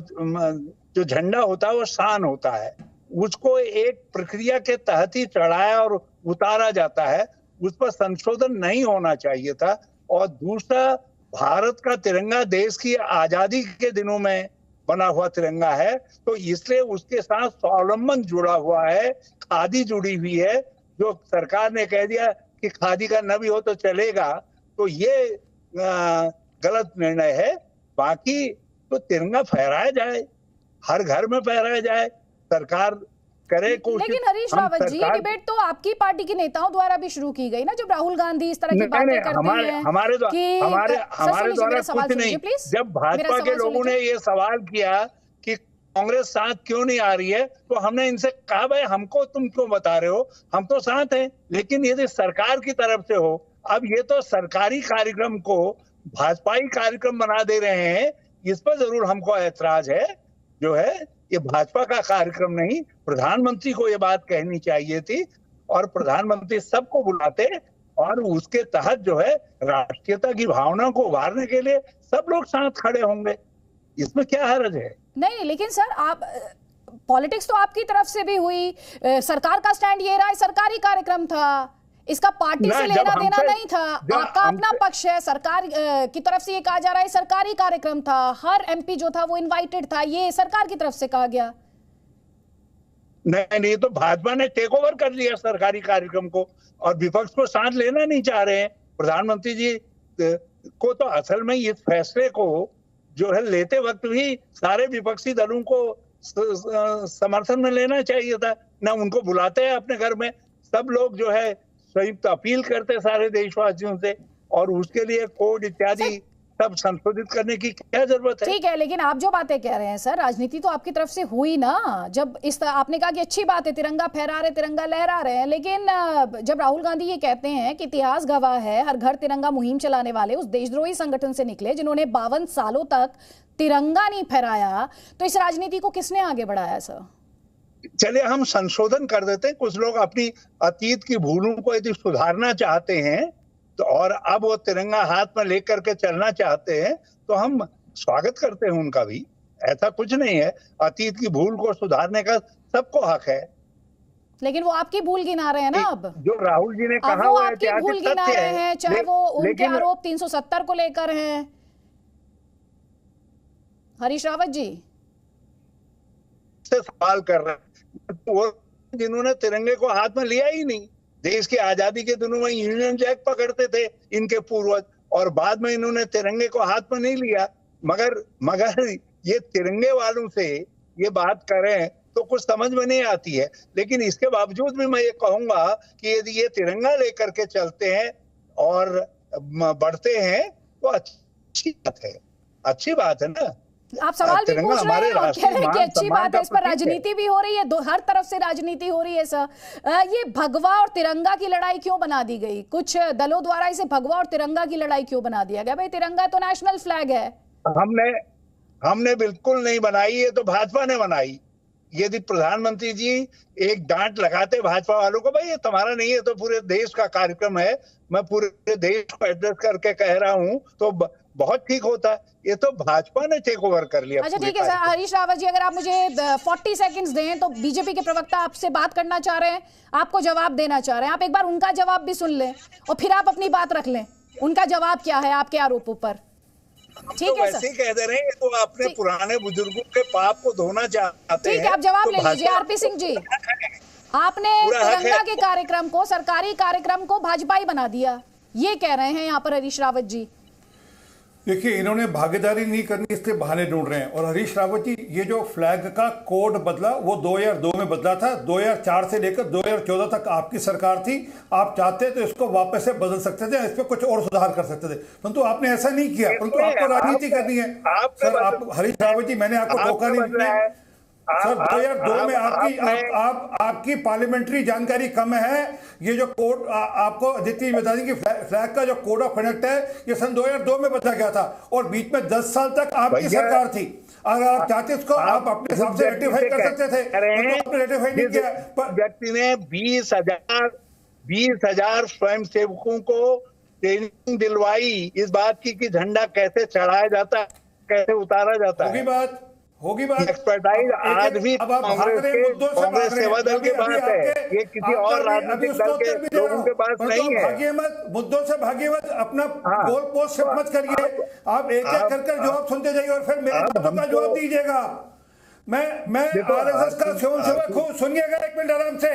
झंडा होता है वो शान होता है, उसको एक प्रक्रिया के तहत ही चढ़ाया और उतारा जाता है, उस पर संशोधन नहीं होना चाहिए था। और दूसरा, भारत का तिरंगा देश की आजादी के दिनों में बना हुआ तिरंगा है, तो इसलिए उसके साथ स्वावलंबन जुड़ा हुआ है, खादी जुड़ी हुई है। जो सरकार ने कह दिया कि खादी का न भी हो तो चलेगा, तो ये गलत निर्णय है। बाकी तो तिरंगा फहराया जाए, हर घर में फहराया जाए, सरकार करे कोशिश। लेकिन हरीश रावत जी, ये डिबेट तो आपकी पार्टी के नेताओं द्वारा भी शुरू की गई ना, जब राहुल गांधी इस तरह की बातें करते हैं। हमारे द्वारा कुछ नहीं। जब भाजपा के लोगों ने ये सवाल किया कि कांग्रेस साथ क्यों नहीं आ रही है, तो हमने इनसे कहा, भाई हमको तुम क्यों बता रहे हो, हम तो साथ हैं। लेकिन यदि सरकार की तरफ से हो, अब ये तो सरकारी कार्यक्रम को भाजपाई कार्यक्रम बना दे रहे हैं, इस पर जरूर हमको ऐतराज है। जो है ये भाजपा का कार्यक्रम नहीं, प्रधानमंत्री को ये बात कहनी चाहिए थी, और प्रधानमंत्री सबको बुलाते और उसके तहत जो है राष्ट्रीयता की भावना को उभारने के लिए सब लोग साथ खड़े होंगे। इसमें क्या हर्ज है? नहीं, लेकिन सर, आप पॉलिटिक्स तो आपकी तरफ से भी हुई, सरकार का स्टैंड ये रहा, सरकारी कार्यक्रम था, इसका पार्टी से लेना देना नहीं था, आपका अपना पक्ष है, सरकार की तरफ से ये कहा जा रहा है सरकारी कार्यक्रम था, हर एमपी जो था वो इनवाइटेड था, ये सरकार की तरफ से कहा गया। नहीं, तो भाजपा ने टेक ओवर कर लिया सरकारी कार्यक्रम को, और विपक्ष को साथ लेना नहीं चाह रहे हैं। प्रधानमंत्री जी को तो असल में इस फैसले को जो है लेते वक्त भी सारे विपक्षी दलों को समर्थन में लेना चाहिए था। ना उनको बुलाते हैं अपने घर में, सब लोग जो है संयुक्त अपील करते सारे देशवासियों से, और उसके लिए कोड इत्यादि सब संशोधित करने की क्या जरूरत है? ठीक है, लेकिन आप जो बातें कह रहे हैं सर, राजनीति तो आपकी तरफ से हुई ना। जब आपने कहा कि अच्छी बात है, तिरंगा फहरा रहे, तिरंगा लहरा रहे हैं, लेकिन जब राहुल गांधी ये कहते हैं कि इतिहास गवाह है, हर घर तिरंगा मुहिम चलाने वाले उस देशद्रोही संगठन से निकले जिन्होंने 52 सालों तक तिरंगा नहीं फहराया, तो इस राजनीति को किसने आगे बढ़ाया सर? चलिए हम संशोधन कर देते हैं। कुछ लोग अपनी अतीत की भूलों को यदि सुधारना चाहते हैं तो, और अब वो तिरंगा हाथ में लेकर के चलना चाहते हैं, तो हम स्वागत करते हैं उनका भी। ऐसा कुछ नहीं है, अतीत की भूल को सुधारने का सबको हक है। लेकिन वो आपकी भूल गिना रहे हैं ना। अब जो राहुल जी ने कहा वो आपकी भूल गिना रहे हैं, चाहे वो उनके आरोप 370 को लेकर हैं। हरीश रावत जी से सवाल कर रहे हैं, वो जिन्होंने तिरंगे को हाथ में लिया ही नहीं। देश की आजादी के दिनों में यूनियन जैक पकड़ते थे इनके पूर्वज, और बाद में इन्होंने तिरंगे को हाथ में नहीं लिया। मगर ये तिरंगे वालों से ये बात करें तो कुछ समझ में नहीं आती है। लेकिन इसके बावजूद भी मैं ये कहूंगा कि यदि ये तिरंगा लेकर के चलते हैं और बढ़ते हैं तो अच्छी बात है, अच्छी बात है ना। आप सवाल भी पूछ रहे हैं और कह रहे हैं कि अच्छी बात है, इस पर राजनीति भी हो रही है, हर तरफ से राजनीति हो रही है सर। ये भगवा और तिरंगा की लड़ाई क्यों बना दी गई? कुछ दलों द्वारा इसे भगवा और तिरंगा की लड़ाई क्यों बना दिया गया? भाई तिरंगा तो नेशनल फ्लैग है। हमने बिल्कुल नहीं बनाई, ये तो भाजपा ने बनाई। यदि प्रधानमंत्री जी एक डांट लगाते भाजपा वालों को, भाई ये तुम्हारा नहीं है, तो पूरे देश का कार्यक्रम है, मैं पूरे देश को एड्रेस करके कह रहा हूँ, तो बहुत ठीक होता। ये तो भाजपा ने टेक ओवर कर लिया। अच्छा ठीक है सर, हरीश रावत जी, अगर आप मुझे 40 सेकंड्स दें तो बीजेपी के प्रवक्ता आपसे बात करना चाह रहे हैं, आपको जवाब देना चाह रहे हैं। आप एक बार उनका जवाब भी सुन लें और फिर आप अपनी बात रख लें। उनका जवाब क्या है आपके आरोपों पर? ठीक है सर, कह दे रहे हैं तो अपने पुराने बुजुर्गों के पाप को धोना चाहते हैं। ठीक है, आप जवाब ले लीजिए। आरपी सिंह जी, आपने तिरंगा के कार्यक्रम को, सरकारी कार्यक्रम को भाजपाई बना दिया, ये कह रहे हैं यहाँ पर हरीश रावत जी। देखिए, इन्होंने भागीदारी नहीं करनी इसलिए बहाने ढूंढ रहे हैं। और हरीश रावत जी, ये जो फ्लैग का कोड बदला वो 2002 में बदला था। 2004 से लेकर 2014 तक आपकी सरकार थी। आप चाहते तो इसको वापस से बदल सकते थे, इसमें कुछ और सुधार कर सकते थे, परंतु आपने ऐसा नहीं किया। परंतु आपको राजनीति करनी है सर। आप हरीश रावत जी, मैंने आपको धोखा नहीं दिया सर। 2002 में आपकी पार्लियामेंट्री जानकारी कम है। ये जो कोड आपको अदिति बता दें कि फ्लैग का जो कोड ऑफ कंडक्ट है ये सन 2002 में बदला गया था और बीच में 10 साल तक आपकी सरकार थी। अगर आप चाहते इसको आप अपने हिसाब से रेटिफाई कर सकते थे, तो आपने रेटिफाई नहीं किया। व्यक्ति ने 20,000 स्वयं सेवकों को ट्रेनिंग दिलवाई इस बात की कि झंडा कैसे चढ़ाया जाता है, कैसे उतारा जाता है। होगी बात एक्सपर्टाइज आज भी कांग्रेस सेवा दल के पास है, ये किसी और राजनीतिक दल के लोगों के पास नहीं है। भागिए मत, मुद्दों से भागिए मत, अपना गोल पोस्ट शिफ्ट मत करिए। आप एक एक कर जवाब सुनते जाइए और फिर मेरे बातों का जवाब दीजिएगा। मैं आरएसएस का स्वयंसेवक हूँ, सुनिएगा एक मिनट आराम से।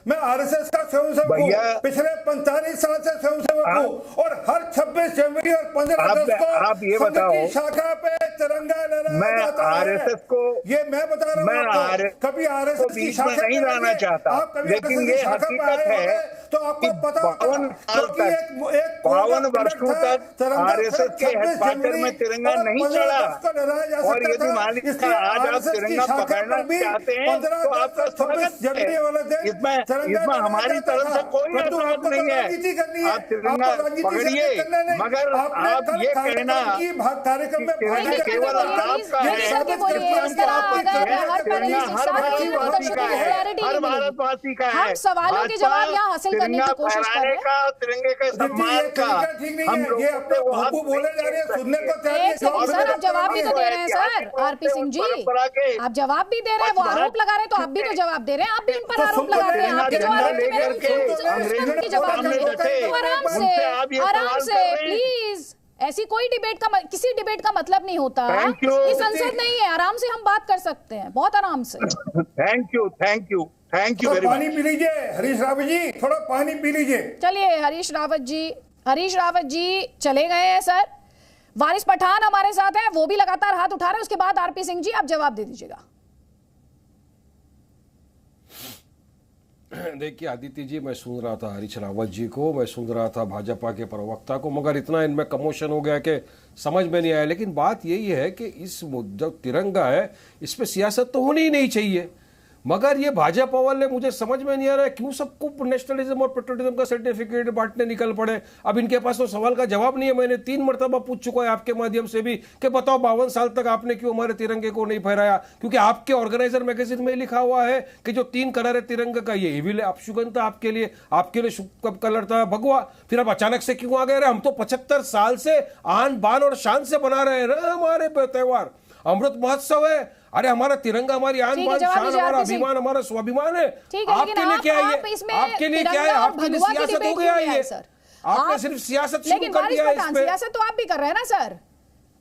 मैं आरएसएस का स्वयंसेवक हूँ, पिछले 45 साल से स्वयंसेवक हूँ और हर 26 जनवरी और 15 अगस्त को आप ये बताओ, शाखा पे तिरंगा लहराया जाता है। आरएसएस को ये मैं बता रहा हूँ, कभी आरएसएस की शाखा नहीं लाना चाहता, लेकिन ये हकीकत है तो आपको पता 52 वर्षों तक आरएसएस के हेडक्वार्टर में तिरंगा नहीं चढ़ा। और यदि मालिक का आज आप तिरंगा पकड़ना चाहते हैं तो आपका स्वागत है। इसमें हमारी तरफ से कोई एतराज नहीं है, आप तिरंगा पकड़िए, मगर आप ये कहना तिरंगा केवल आपका है, हर भारतवासी का है। हम सवालों के जवाब यहाँ हासिल करने की कोशिश कर रहे हैं। तिरंगे के सम्मान का हम लोग बोले जा रहे हैं, सुनने को सर आप जवाब भी तो दे रहे हैं सर। आरपी सिंह जी आप जवाब भी दे रहे हैं, वो आरोप लगा रहे हैं तो आप भी तो जवाब दे रहे हैं। आप भी इन पर आरोप लगा रहे हैं, आपके जवाब आराम से प्लीज। ऐसी कोई डिबेट का किसी डिबेट का मतलब नहीं होता। ये संसद नहीं है, आराम से हम बात कर सकते हैं, बहुत आराम से। Thank you very much. पानी पी लीजिए हरीश रावत जी, थोड़ा पानी पी लीजिए। चलिए हरीश रावत जी चले गए हैं सर। वारिस पठान हमारे साथ हैं, वो भी लगातार हाथ उठा रहे हैं। उसके बाद आरपी सिंह जी आप जवाब दे दीजिएगा। देखिए आदित्य जी, मैं सुन रहा था हरीश रावत जी को, मैं सुन रहा था भाजपा के प्रवक्ता को, मगर इतना इनमें कमोशन हो गया कि समझ में नहीं आया। लेकिन बात यही है कि इस जो तिरंगा है इस पर सियासत तो होनी ही नहीं चाहिए, मगर ये भाजपा वाले मुझे समझ में नहीं आ रहा है क्यों सबको नेशनलिज्म और पेट्रोलिज्म का सर्टिफिकेट बांटने निकल पड़े। अब इनके पास तो सवाल का जवाब नहीं है। मैंने 3 मरतबा पूछ चुका है आपके माध्यम से भी कि बताओ 52 साल तक आपने क्यों हमारे तिरंगे को नहीं फहराया, क्योंकि आपके ऑर्गेनाइजर मैगजीन में लिखा हुआ है कि जो 3 कलर है तिरंगे का, ये इविल अपशुगन था आपके लिए शुभ कलर था भगवा। फिर अब अचानक से क्यों आ गए? हम तो 75 साल से आन बान और शान से बना रहे हैं हमारे त्योहार, अमृत महोत्सव है। अरे हमारा तिरंगा हमारी आन बान शान, हमारा अभिमान, हमारा स्वाभिमान है। आपके लिए क्या है? आपके लिए क्या है? आपके लिए सियासत हो गया ये सर। आपने सिर्फ सियासत शुरू कर दिया है इसमें। सियासत तो आप भी कर रहे हैं ना सर।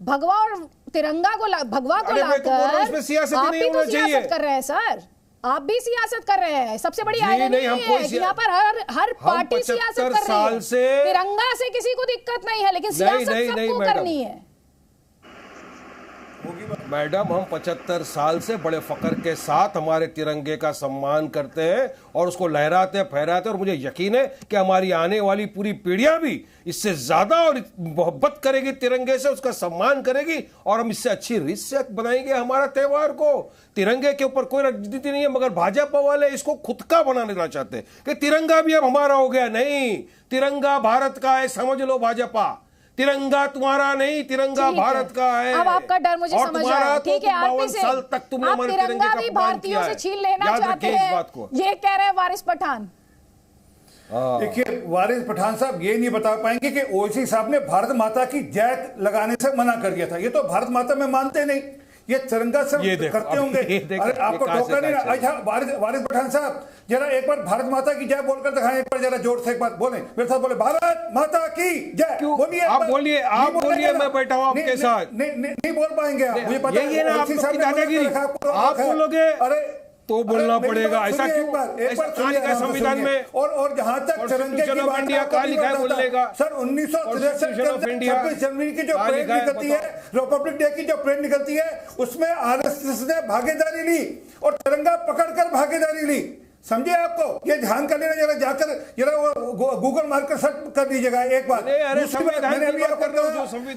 भगवा और तिरंगा को लाकर आप भी तो सियासत कर रहे हैं सर। आप भी सियासत कर रहे हैं। सबसे बड़ी आइडिया नहीं है कि यहाँ पर हर पार्टी सियासत कर रही है। तिरंगा से किसी को दिक्कत नहीं है, लेकिन सियासत सबको करनी है। मैडम, हम 75 साल से बड़े फख्र के साथ हमारे तिरंगे का सम्मान करते हैं और उसको लहराते फहराते, और मुझे यकीन है कि हमारी आने वाली पूरी पीढ़ियां भी इससे ज्यादा और मोहब्बत करेगी तिरंगे से, उसका सम्मान करेगी और हम इससे अच्छी रीत से बनाएंगे हमारा त्योहार को। तिरंगे के ऊपर कोई राजनीति नहीं है, मगर भाजपा वाले इसको खुद का बना देना चाहते हैं कि तिरंगा भी अब हमारा हो गया। नहीं, तिरंगा भारत का है, समझ लो भाजपा। तिरंगा तुम्हारा नहीं, तिरंगा भारत का है। अब आपका डर मुझे समझ आया। ठीक है, आरपी से साल तक तुमने हमारे तिरंगे का भी भारतीयों से छीन लेना चाहते हैं, ये कह रहे हैं वारिस पठान। देखिए वारिस पठान साहब ये नहीं बता पाएंगे कि ओवैसी साहब ने भारत माता की जय लगाने से मना कर दिया था। ये तो भारत माता में मानते नहीं, ये तिरंगा सब करते होंगे। अरे आपको ठोका नहीं ना। अच्छा वारिस पठान साहब जरा एक बार भारत माता की जय बोलकर दिखाएं, एक बार जरा जोर से एक बात बोले मेरे साथ, बोले भारत माता की जय। बोलिए, आप बोलिए, मैं बैठा हूं आपके साथ। नहीं बोल पाएंगे आप, मुझे पता है। आप बोलोगे तो बोलना पड़ेगा, ऐसा क्यों? एक बार कहाँ लिखा है संविधान में? और जहां तक तिरंगे की बात इंडिया कहाँ लिखा है बोलने का? सर 1963 के अंदर 26 जनवरी की जो परेड निकलती है, रिपब्लिक डे की जो परेड निकलती है, उसमें आरएसएस ने भागीदारी ली और तिरंगा पकड़कर भागीदारी ली। समझे आपको? ये ध्यान कर लेना, जरा जाकर जरा वो गूगल मारकर सर्च कर दीजिएगा एक बार। मैंने अभी आपको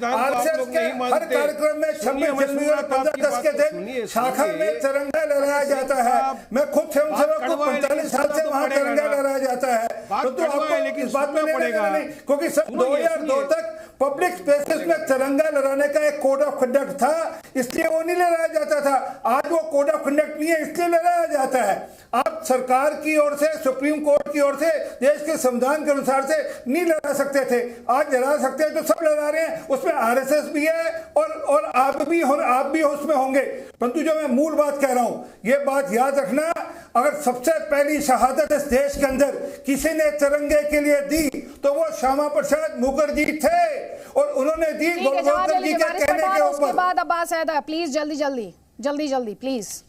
आरएसएस के हर कार्यक्रम में 26 जनवरी और 15 अगस्त के दिन शाखा में तिरंगा लहराया जाता है। मैं खुद स्वयंसेवक को 45 साल से वहां तिरंगा लहराया जाता है, तो आपको इस बात में नहीं, क्योंकि सब 2002 तक पब्लिक स्पेसेस में तिरंगा लहराने का एक कोड ऑफ कंडक्ट था, इसलिए वो नहीं लहराया जाता था। आज वो कोड ऑफ कंडक्ट नहीं है, इसलिए लहराया जाता है। आप सरकार की ओर से, सुप्रीम कोर्ट की ओर से, देश के संविधान के अनुसार से नहीं लहरा सकते थे, आज लहरा सकते हैं, तो सब लहरा रहे हैं। उसमें आरएसएस भी है और आप भी उसमें होंगे। परंतु जो मैं मूल बात कह रहा हूं, ये बात याद रखना, अगर सबसे पहली शहादत इस देश के अंदर किसी ने तिरंगे के लिए दी तो वो श्यामा प्रसाद मुखर्जी थे, और उन्होंने दी गोलवलकर जी के कहने के ऊपर। उसके बाद अब्बास हैदर, प्लीज जल्दी प्लीज।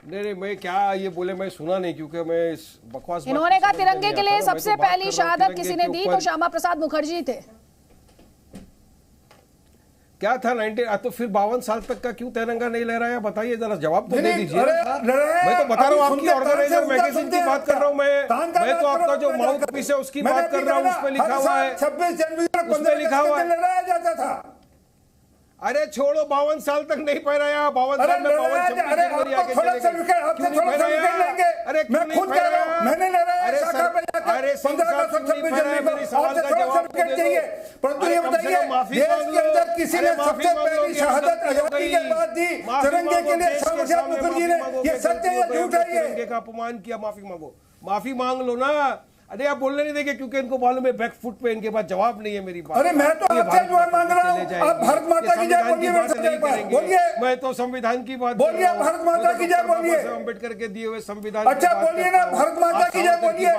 नहीं, मैं क्या ये बोले, मैं सुना नहीं, क्योंकि मैं इस बकवास। इन्होंने कहा तिरंगे के लिए सबसे पहली शहादत किसी ने दी तो श्यामा प्रसाद मुखर्जी थे। क्या था 19? तो फिर 52 साल तक का क्यों तिरंगा नहीं लहराया? बताइए, जरा जवाब तो दे दीजिए। मैं तो बता रहा हूँ, आपकी ऑर्गेनाइजर मैगजीन की बात कर रहा हूँ मैं तो आपका जो माउथ पीस है उसकी बात कर रहा हूँ, उसमें लिखा हुआ है, 26 जनवरी और 15 लिखा हुआ है लहराया जाता था। अरे छोड़ो, 52 साल तक नहीं पहनाया, 52 साल में 52 अरे मैंने खुद कह रहा हूं, मैंने लहराया शाखा पे जाकर 15 अगस्त 26 जनवरी को। आपसे थोड़ा सर्टिफिकेट चाहिए, परंतु ये बताइए, देश के अंदर किसी ने सबसे पहली शहादत आजादी के बाद दी तिरंगे के लिए श्यामा प्रसाद मुखर्जी ने? ये सत्य है या झूठ है? ये तिरंगे का अपमान किया, माफी मांग लो ना। अरे आप बोलने नहीं देंगे, क्योंकि इनको मालूम है बैक फुट पे इनके पास जवाब नहीं है मेरी बात। अरे मैं तो आपसे जवाब मांग रहा हूं, आप भारत माता की जय बोलिए। मैं तो संविधान की बात बोलिए, भारत माता की जय बोलिए। अम्बेडकर के दिए हुए संविधान। अच्छा बोलिए ना, भारत माता की जय बोलिए।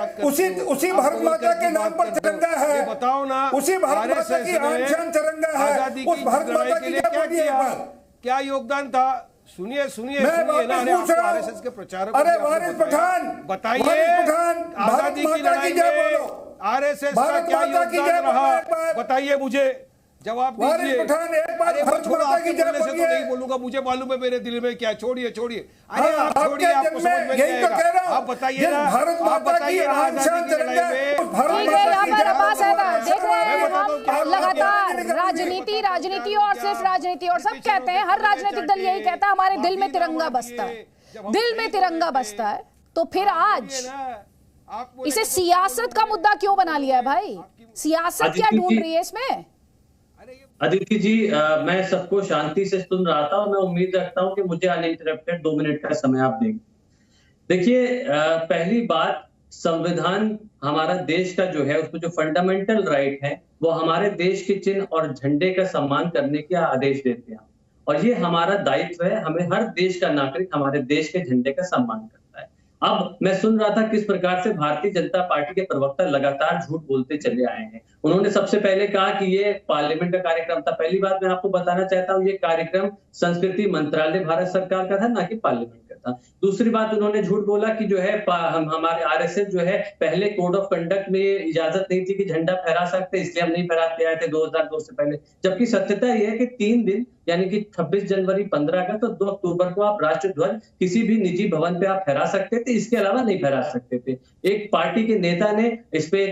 उसी भारत माता के नाम पर तिरंगा है, बताओ ना। उसी भारत माता की आन शान तिरंगा है, उस भारत माता की जय बोलिए। क्या योगदान था? सुनिए आरएसएस के प्रचारक। अरे वारिस पठान बताइए, आजादी की लड़ाई में आरएसएस का क्या योगदान रहा? बताइए मुझे, जवाब दीजिए। अरे छोड़ो, आपके बोलने से तो नहीं बोलूंगा, मुझे मालूम है मेरे दिल में क्या। छोड़िए अरे आप छोड़िए, आपको समझ में नहीं आएगा। आप बताइए ना, आप बताइए ना, आजादी की लड़ाई में देख रहे हैं हम लगातार राजनीति और सिर्फ राजनीति, और सब कहते हैं, हर राजनीतिक दल यही कहता है हमारे दिल में तिरंगा बसता है, दिल में तिरंगा बसता है। तो फिर आज इसे सियासत का मुद्दा क्यों बना लिया है भाई? सियासत क्या ढूंढ रही है इसमें? अदिति जी, मैं सबको शांति से सुन रहा था और मैं उम्मीद रखता हूं कि मुझे अनइंटरप्टेड 2 मिनट का समय आप देंगे। देखिए, पहली बात, संविधान हमारा देश का जो है, उसमें जो फंडामेंटल राइट है, वो हमारे देश के चिन्ह और झंडे का सम्मान करने के आदेश देते हैं, और ये हमारा दायित्व है। हमें हर देश का नागरिक हमारे देश के झंडे का सम्मान करता है। अब मैं सुन रहा था किस प्रकार से भारतीय जनता पार्टी के प्रवक्ता लगातार झूठ बोलते चले आए हैं। उन्होंने सबसे पहले कहा कि ये पार्लियामेंट का कार्यक्रम था। पहली बात मैं आपको बताना चाहता हूँ, ये कार्यक्रम संस्कृति मंत्रालय भारत सरकार का था, ना कि पार्लियामेंट का था। दूसरी बात, उन्होंने झूठ बोला कि जो है हमारे आरएसएस जो है, पहले कोड ऑफ कंडक्ट में इजाजत नहीं थी कि झंडा फहरा सकते, इसलिए हम नहीं फहराते आए थे 2002 से पहले। जबकि सत्यता यह है कि 3 दिन यानी कि 26 जनवरी, 15 अगस्त और 2 अक्टूबर को आप राष्ट्रध्वज किसी भी निजी भवन पे आप फहरा सकते थे, इसके अलावा नहीं फहरा सकते थे। एक पार्टी के नेता ने इस पे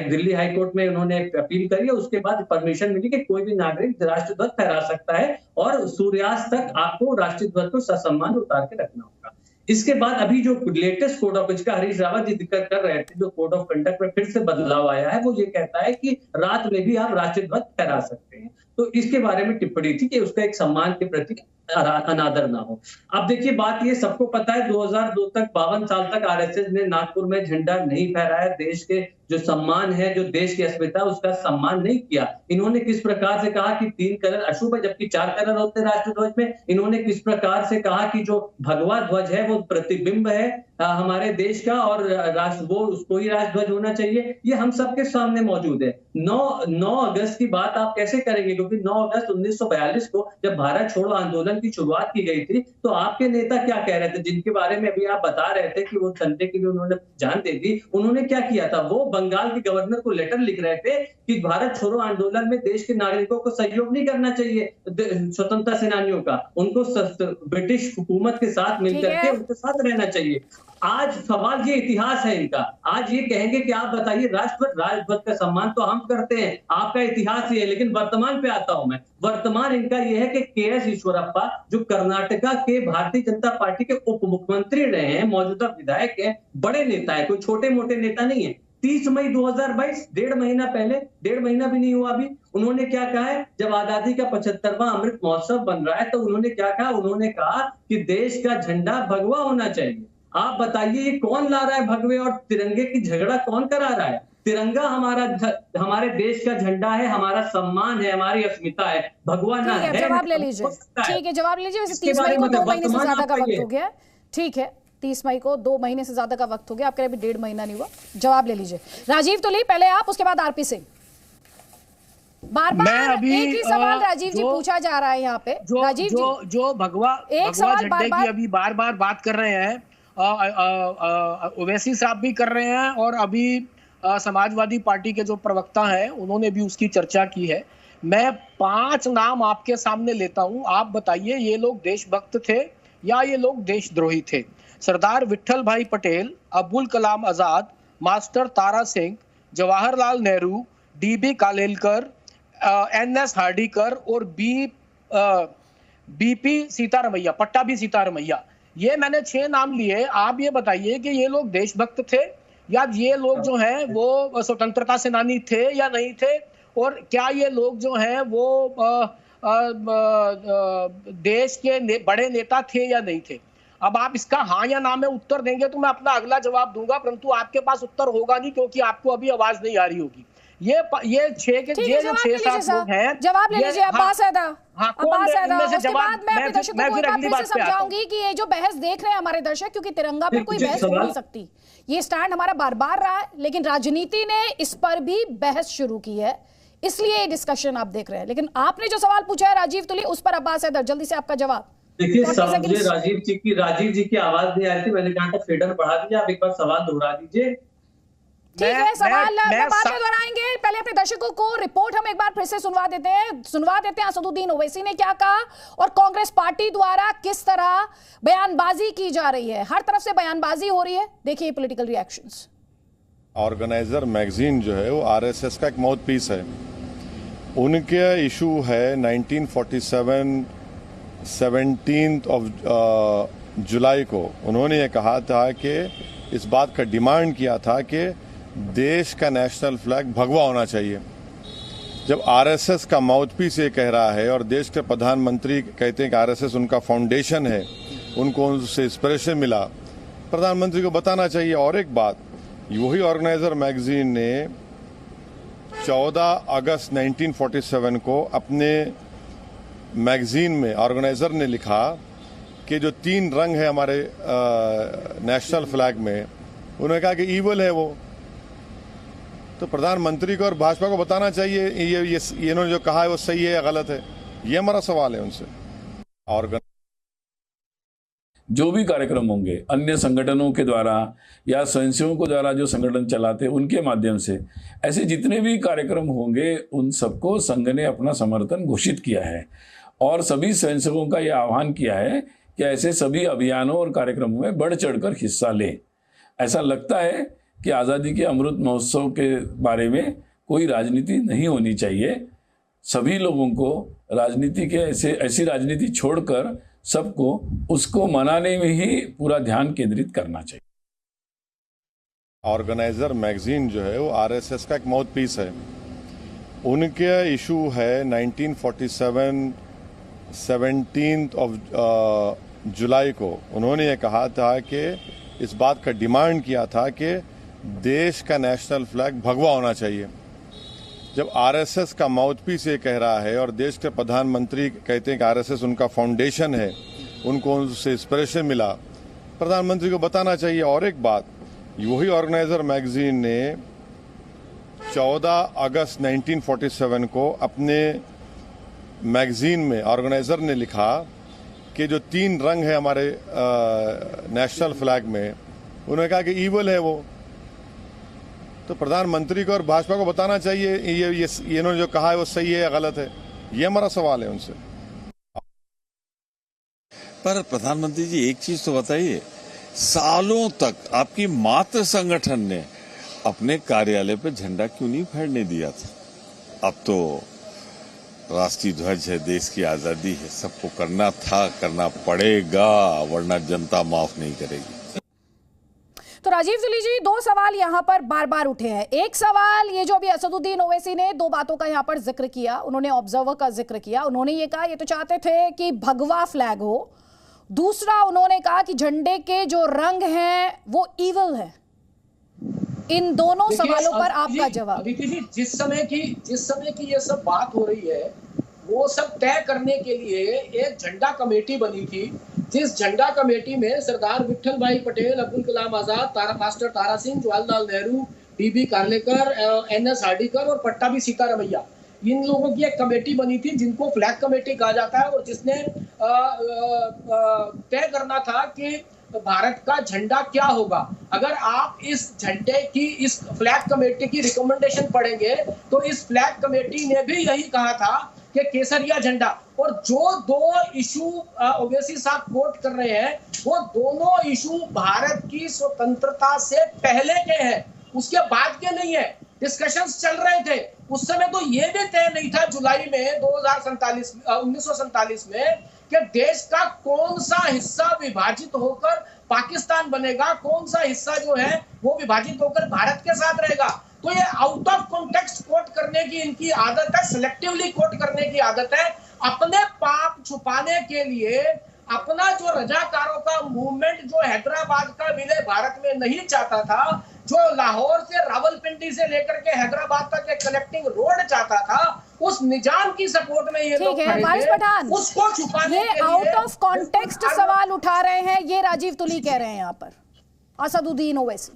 दिल्ली हाईकोर्ट में उन्होंने अपील करी, उसके बाद परमिशन मिली कि कोई भी नागरिक राष्ट्रध्वज फहरा सकता है और सूर्यास्त तक आपको राष्ट्रीय ध्वज को ससम्मान उतार के रखना होगा। इसके बाद अभी जो लेटेस्ट कोड ऑफ, जिसका हरीश रावत जी जिक्र कर रहे थे, जो कोड ऑफ कंडक्ट में फिर से बदलाव आया है, वो ये कहता है कि रात में भी आप राष्ट्रीय ध्वज फहरा सकते हैं। तो इसके बारे में टिप्पणी थी कि उसका एक सम्मान के प्रति अनादर ना हो। अब देखिए, बात ये सबको पता है, 2002 तक 52 साल तक आरएसएस ने नागपुर में झंडा नहीं फहराया, देश के जो सम्मान है, जो देश की अस्मिता, उसका सम्मान नहीं किया। इन्होंने किस प्रकार से कहा कि 3 कलर अशुभ है जबकि 4 कलर होते हैं राष्ट्रध्वज में। इन्होंने किस प्रकार से कहा कि जो भगवा ध्वज है वो प्रतिबिंब है हमारे देश का और वो उसको ही राष्ट्रध्वज होना चाहिए। ये हम सबके सामने मौजूद है। 9 अगस्त की बात आप कैसे करेंगे, क्योंकि 9 अगस्त 1942 को जब भारत छोड़ो आंदोलन की शुरुआत की गई थी तो आपके नेता क्या कह रहे थे, जिनके बारे में अभी आप बता रहे थे कि वो झंडे के लिए उन्होंने जान दे दी, उन्होंने क्या किया था? वो बंगाल के गवर्नर को लेटर लिख रहे थे कि भारत छोड़ो आंदोलन में देश के नागरिकों को सहयोग नहीं करना चाहिए, स्वतंत्रता सेनानियों का, उनको ब्रिटिश हुकूमत के साथ मिलकर के उनके साथ रहना चाहिए। आज सवाल ये इतिहास है इनका, आज ये कहेंगे कि आप बताइए राष्ट्रध्वज का सम्मान तो हम करते हैं, आपका इतिहास ये है। लेकिन वर्तमान पे आता हूं मैं। वर्तमान इनका ये है कि के.एस. ईश्वरप्पा जो कर्नाटका के भारतीय जनता पार्टी के उप मुख्यमंत्री रहे हैं, मौजूदा विधायक हैं, बड़े नेता है, कोई छोटे मोटे नेता नहीं है। 30 मई 2022, 1.5 महीना पहले, 1.5 महीना भी नहीं हुआ अभी, उन्होंने क्या कहा है? जब आजादी का 75वां अमृत महोत्सव बन रहा है तो उन्होंने क्या कहा? उन्होंने कहा कि देश का झंडा भगवा होना चाहिए। आप बताइए ये कौन ला रहा है? भगवे और तिरंगे की झगड़ा कौन करा रहा है? तिरंगा हमारे देश का झंडा है, हमारा सम्मान है, हमारी अस्मिता है, भगवा ना है। जवाब ले लीजिए। ठीक है, जवाब ले लीजिए। वैसे 30 मई को 2 महीने से ज्यादा का वक्त हो गया। ठीक है, 30 मई को 2 महीने से ज्यादा का वक्त हो गया, आपके अभी 1.5 महीना नहीं हुआ। जवाब ले लीजिए। राजीव तुली पहले आप, उसके बाद आरपी सिंह। बार-बार एक ही सवाल राजीव जी पूछा जा रहा है यहाँ पे। राजीव जी जो भगवा झंडे की अभी बार-बार बात कर रहे हैं, ओवैसी साहब भी कर रहे हैं और अभी समाजवादी पार्टी के जो प्रवक्ता हैं उन्होंने भी उसकी चर्चा की है। मैं 5 नाम आपके सामने लेता हूं, आप बताइए ये लोग देशभक्त थे या ये लोग देशद्रोही थे? सरदार विट्ठल भाई Patel, Abdul Kalam Azad, master Tara Singh, Jawaharlal Nehru, dB Kalelkar, NS Hardikar और बीपी सीतारमैया, पट्टाभी सीतारमैया। ये मैंने 6 नाम लिए। आप ये बताइए कि ये लोग देशभक्त थे या ये लोग जो हैं वो स्वतंत्रता सेनानी थे या नहीं थे, और क्या ये लोग जो हैं वो देश के बड़े नेता थे या नहीं थे? अब आप इसका हाँ या ना में उत्तर देंगे तो मैं अपना अगला जवाब दूंगा, परंतु आपके पास उत्तर होगा नहीं क्योंकि आपको अभी आवाज नहीं आ रही होगी। ये 6-7 लोग हैं। जवाब ले लीजिए अब्बास हैदा। अब्बास हैदा, उसके बाद मैं अपने दर्शकों को फिर से समझाऊंगी कि ये जो बहस देख रहे हैं हमारे दर्शक, क्योंकि तिरंगा पर कोई बहस हो नहीं सकती, ये स्टैंड हमारा बार-बार रहा है, लेकिन राजनीति ने इस पर भी बहस शुरू की है, इसलिए ये डिस्कशन आप देख रहे हैं। लेकिन आपने जो सवाल पूछा है राजीव तुली, उस पर अब्बास हैदा जल्दी से आपका जवाब। देखिए, राजीव जी की आवाज नहीं आ रही थी, मैंने कहा था फेडर बढ़ा दीजिए, आप एक बार सवाल दोहरा दीजिए। ठीक है, सवाल बाद में दोहराएंगे, पहले अपने दर्शकों को रिपोर्ट हम एक बार फिर से सुनवा देते हैं असदुद्दीन ओवैसी ने क्या कहा और कांग्रेस पार्टी द्वारा किस तरह बयानबाजी की जा रही है। हर तरफ से बयानबाजी हो रही है, देखिए पॉलिटिकल रिएक्शंस। ऑर्गेनाइजर मैगजीन जो है वो आरएसएस का एक माउथ पीस है। उनके इशू है 1947 17 जुलाई को उन्होंने ये कहा था कि इस बात का डिमांड किया था कि देश का नेशनल फ्लैग भगवा होना चाहिए। जब आरएसएस का माउथपीस ये कह रहा है और देश के प्रधानमंत्री कहते हैं कि आरएसएस उनका फाउंडेशन है, उनको उनसे इंस्पिरेशन मिला, प्रधानमंत्री को बताना चाहिए। और एक बात, वही ऑर्गेनाइजर मैगजीन ने 14 अगस्त 1947 को अपने मैगजीन में ऑर्गेनाइजर ने लिखा कि जो 3 रंग है हमारे नेशनल फ्लैग में, उन्होंने कहा कि ईवल है वो। तो प्रधानमंत्री को और भाजपा को बताना चाहिए ये इन्होंने जो कहा है वो सही है या गलत है। ये हमारा सवाल है उनसे। और जो भी कार्यक्रम होंगे अन्य संगठनों के द्वारा या स्वयंसेवकों द्वारा जो संगठन चलाते हैं उनके माध्यम से, ऐसे जितने भी कार्यक्रम होंगे उन सबको संघ ने अपना समर्थन घोषित किया है और सभी स्वयंसेवकों का यह आह्वान किया है कि ऐसे सभी अभियानों और कार्यक्रमों में बढ़ चढ़कर हिस्सा लें। ऐसा लगता है कि आज़ादी के अमृत महोत्सव के बारे में कोई राजनीति नहीं होनी चाहिए। सभी लोगों को राजनीति के ऐसी राजनीति छोड़कर सबको उसको मनाने में ही पूरा ध्यान केंद्रित करना चाहिए। ऑर्गेनाइजर मैगजीन जो है वो आरएसएस का एक माउथ पीस है। उनके इशू है 1947 17 जुलाई को उन्होंने ये कहा था कि इस बात का डिमांड किया था कि देश का नेशनल फ्लैग भगवा होना चाहिए। जब आरएसएस का माउथपीस ये कह रहा है और देश के प्रधानमंत्री कहते हैं कि आरएसएस उनका फाउंडेशन है, उनको उससे इंस्पिरेशन मिला, प्रधानमंत्री को बताना चाहिए। और एक बात, वही ऑर्गेनाइजर मैगजीन ने 14 अगस्त 1947 को अपने मैगजीन में ऑर्गेनाइजर ने लिखा कि जो 3 रंग है हमारे नेशनल फ्लैग में, उन्होंने कहा कि ईवल है वो। तो प्रधानमंत्री को और भाजपा को बताना चाहिए ये इन्होंने जो कहा है वो सही है या गलत है। ये हमारा सवाल है उनसे। पर प्रधानमंत्री जी एक चीज तो बताइए, सालों तक आपकी मातृ संगठन ने अपने कार्यालय पर झंडा क्यों नहीं फहरने दिया था? अब तो राष्ट्रीय ध्वज है, देश की आजादी है, सबको करना था, करना पड़ेगा, वरना जनता माफ नहीं करेगी। तो राजीव तुली जी, 2 सवाल यहाँ पर बार बार उठे हैं। एक सवाल ये जो अभी असदुद्दीन ओवैसी ने 2 बातों का यहाँ पर जिक्र किया, उन्होंने ऑब्जर्वर का जिक्र किया। उन्होंने ये कहा ये तो चाहते थे कि भगवा फ्लैग हो। दूसरा उन्होंने कहा कि झंडे के जो रंग हैं वो ईवल है। इन दोनों सवालों पर आपका जवाब। अदिति जी, जिस समय की ये सब बात हो रही है, वो सब तय करने के लिए एक झंडा कमेटी बनी थी, जिस झंडा कमेटी में सरदार विठल भाई पटेल, अब्दुल कलाम आजाद, मास्टर तारा सिंह, जवाहरलाल नेहरू, बीबी कार्लेकर, एनएस हार्डिकर और पट्टाभी सीतारमैया, इन लोगों की एक कमेटी बनी थी जिनको फ्लैग कमेटी कहा जाता है, और जिसने तय करना था कि भारत का झंडा क्या होगा। अगर आप इस झंडे की, इस फ्लैग कमेटी की रिकमेंडेशन पढ़ेंगे तो इस फ्लैग कमेटी ने भी यही कहा था कि केसरिया झंडा। और जो 2 इशू ओवैसी साहब कोट कर रहे हैं, वो दोनों इशू भारत की स्वतंत्रता से पहले के हैं, उसके बाद के नहीं है। डिस्कशंस चल रहे थे उस समय, तो ये भी तय नहीं था जुलाई में 1947 में कि देश का कौन सा हिस्सा विभाजित होकर पाकिस्तान बनेगा, कौन सा हिस्सा जो है वो विभाजित होकर भारत के साथ रहेगा। तो ये आउट ऑफ कॉन्टेक्स्ट कोट करने की इनकी आदत है, सिलेक्टिवली कोट करने की आदत है, अपने पाप छुपाने के लिए। अपना जो रजाकारों का मूवमेंट जो हैदराबाद का विलय भारत में नहीं चाहता था, जो लाहौर से रावलपिंडी से लेकर के हैदराबाद तक एक कलेक्टिंग रोड चाहता था, उस निजाम की सपोर्ट में ये लोग खड़े थे, उसको छुपाने के लिए आउट ऑफ कॉन्टेक्स्ट सवाल उठा रहे हैं, ये राजीव तुली कह रहे हैं यहाँ पर, असदुद्दीन ओवैसी।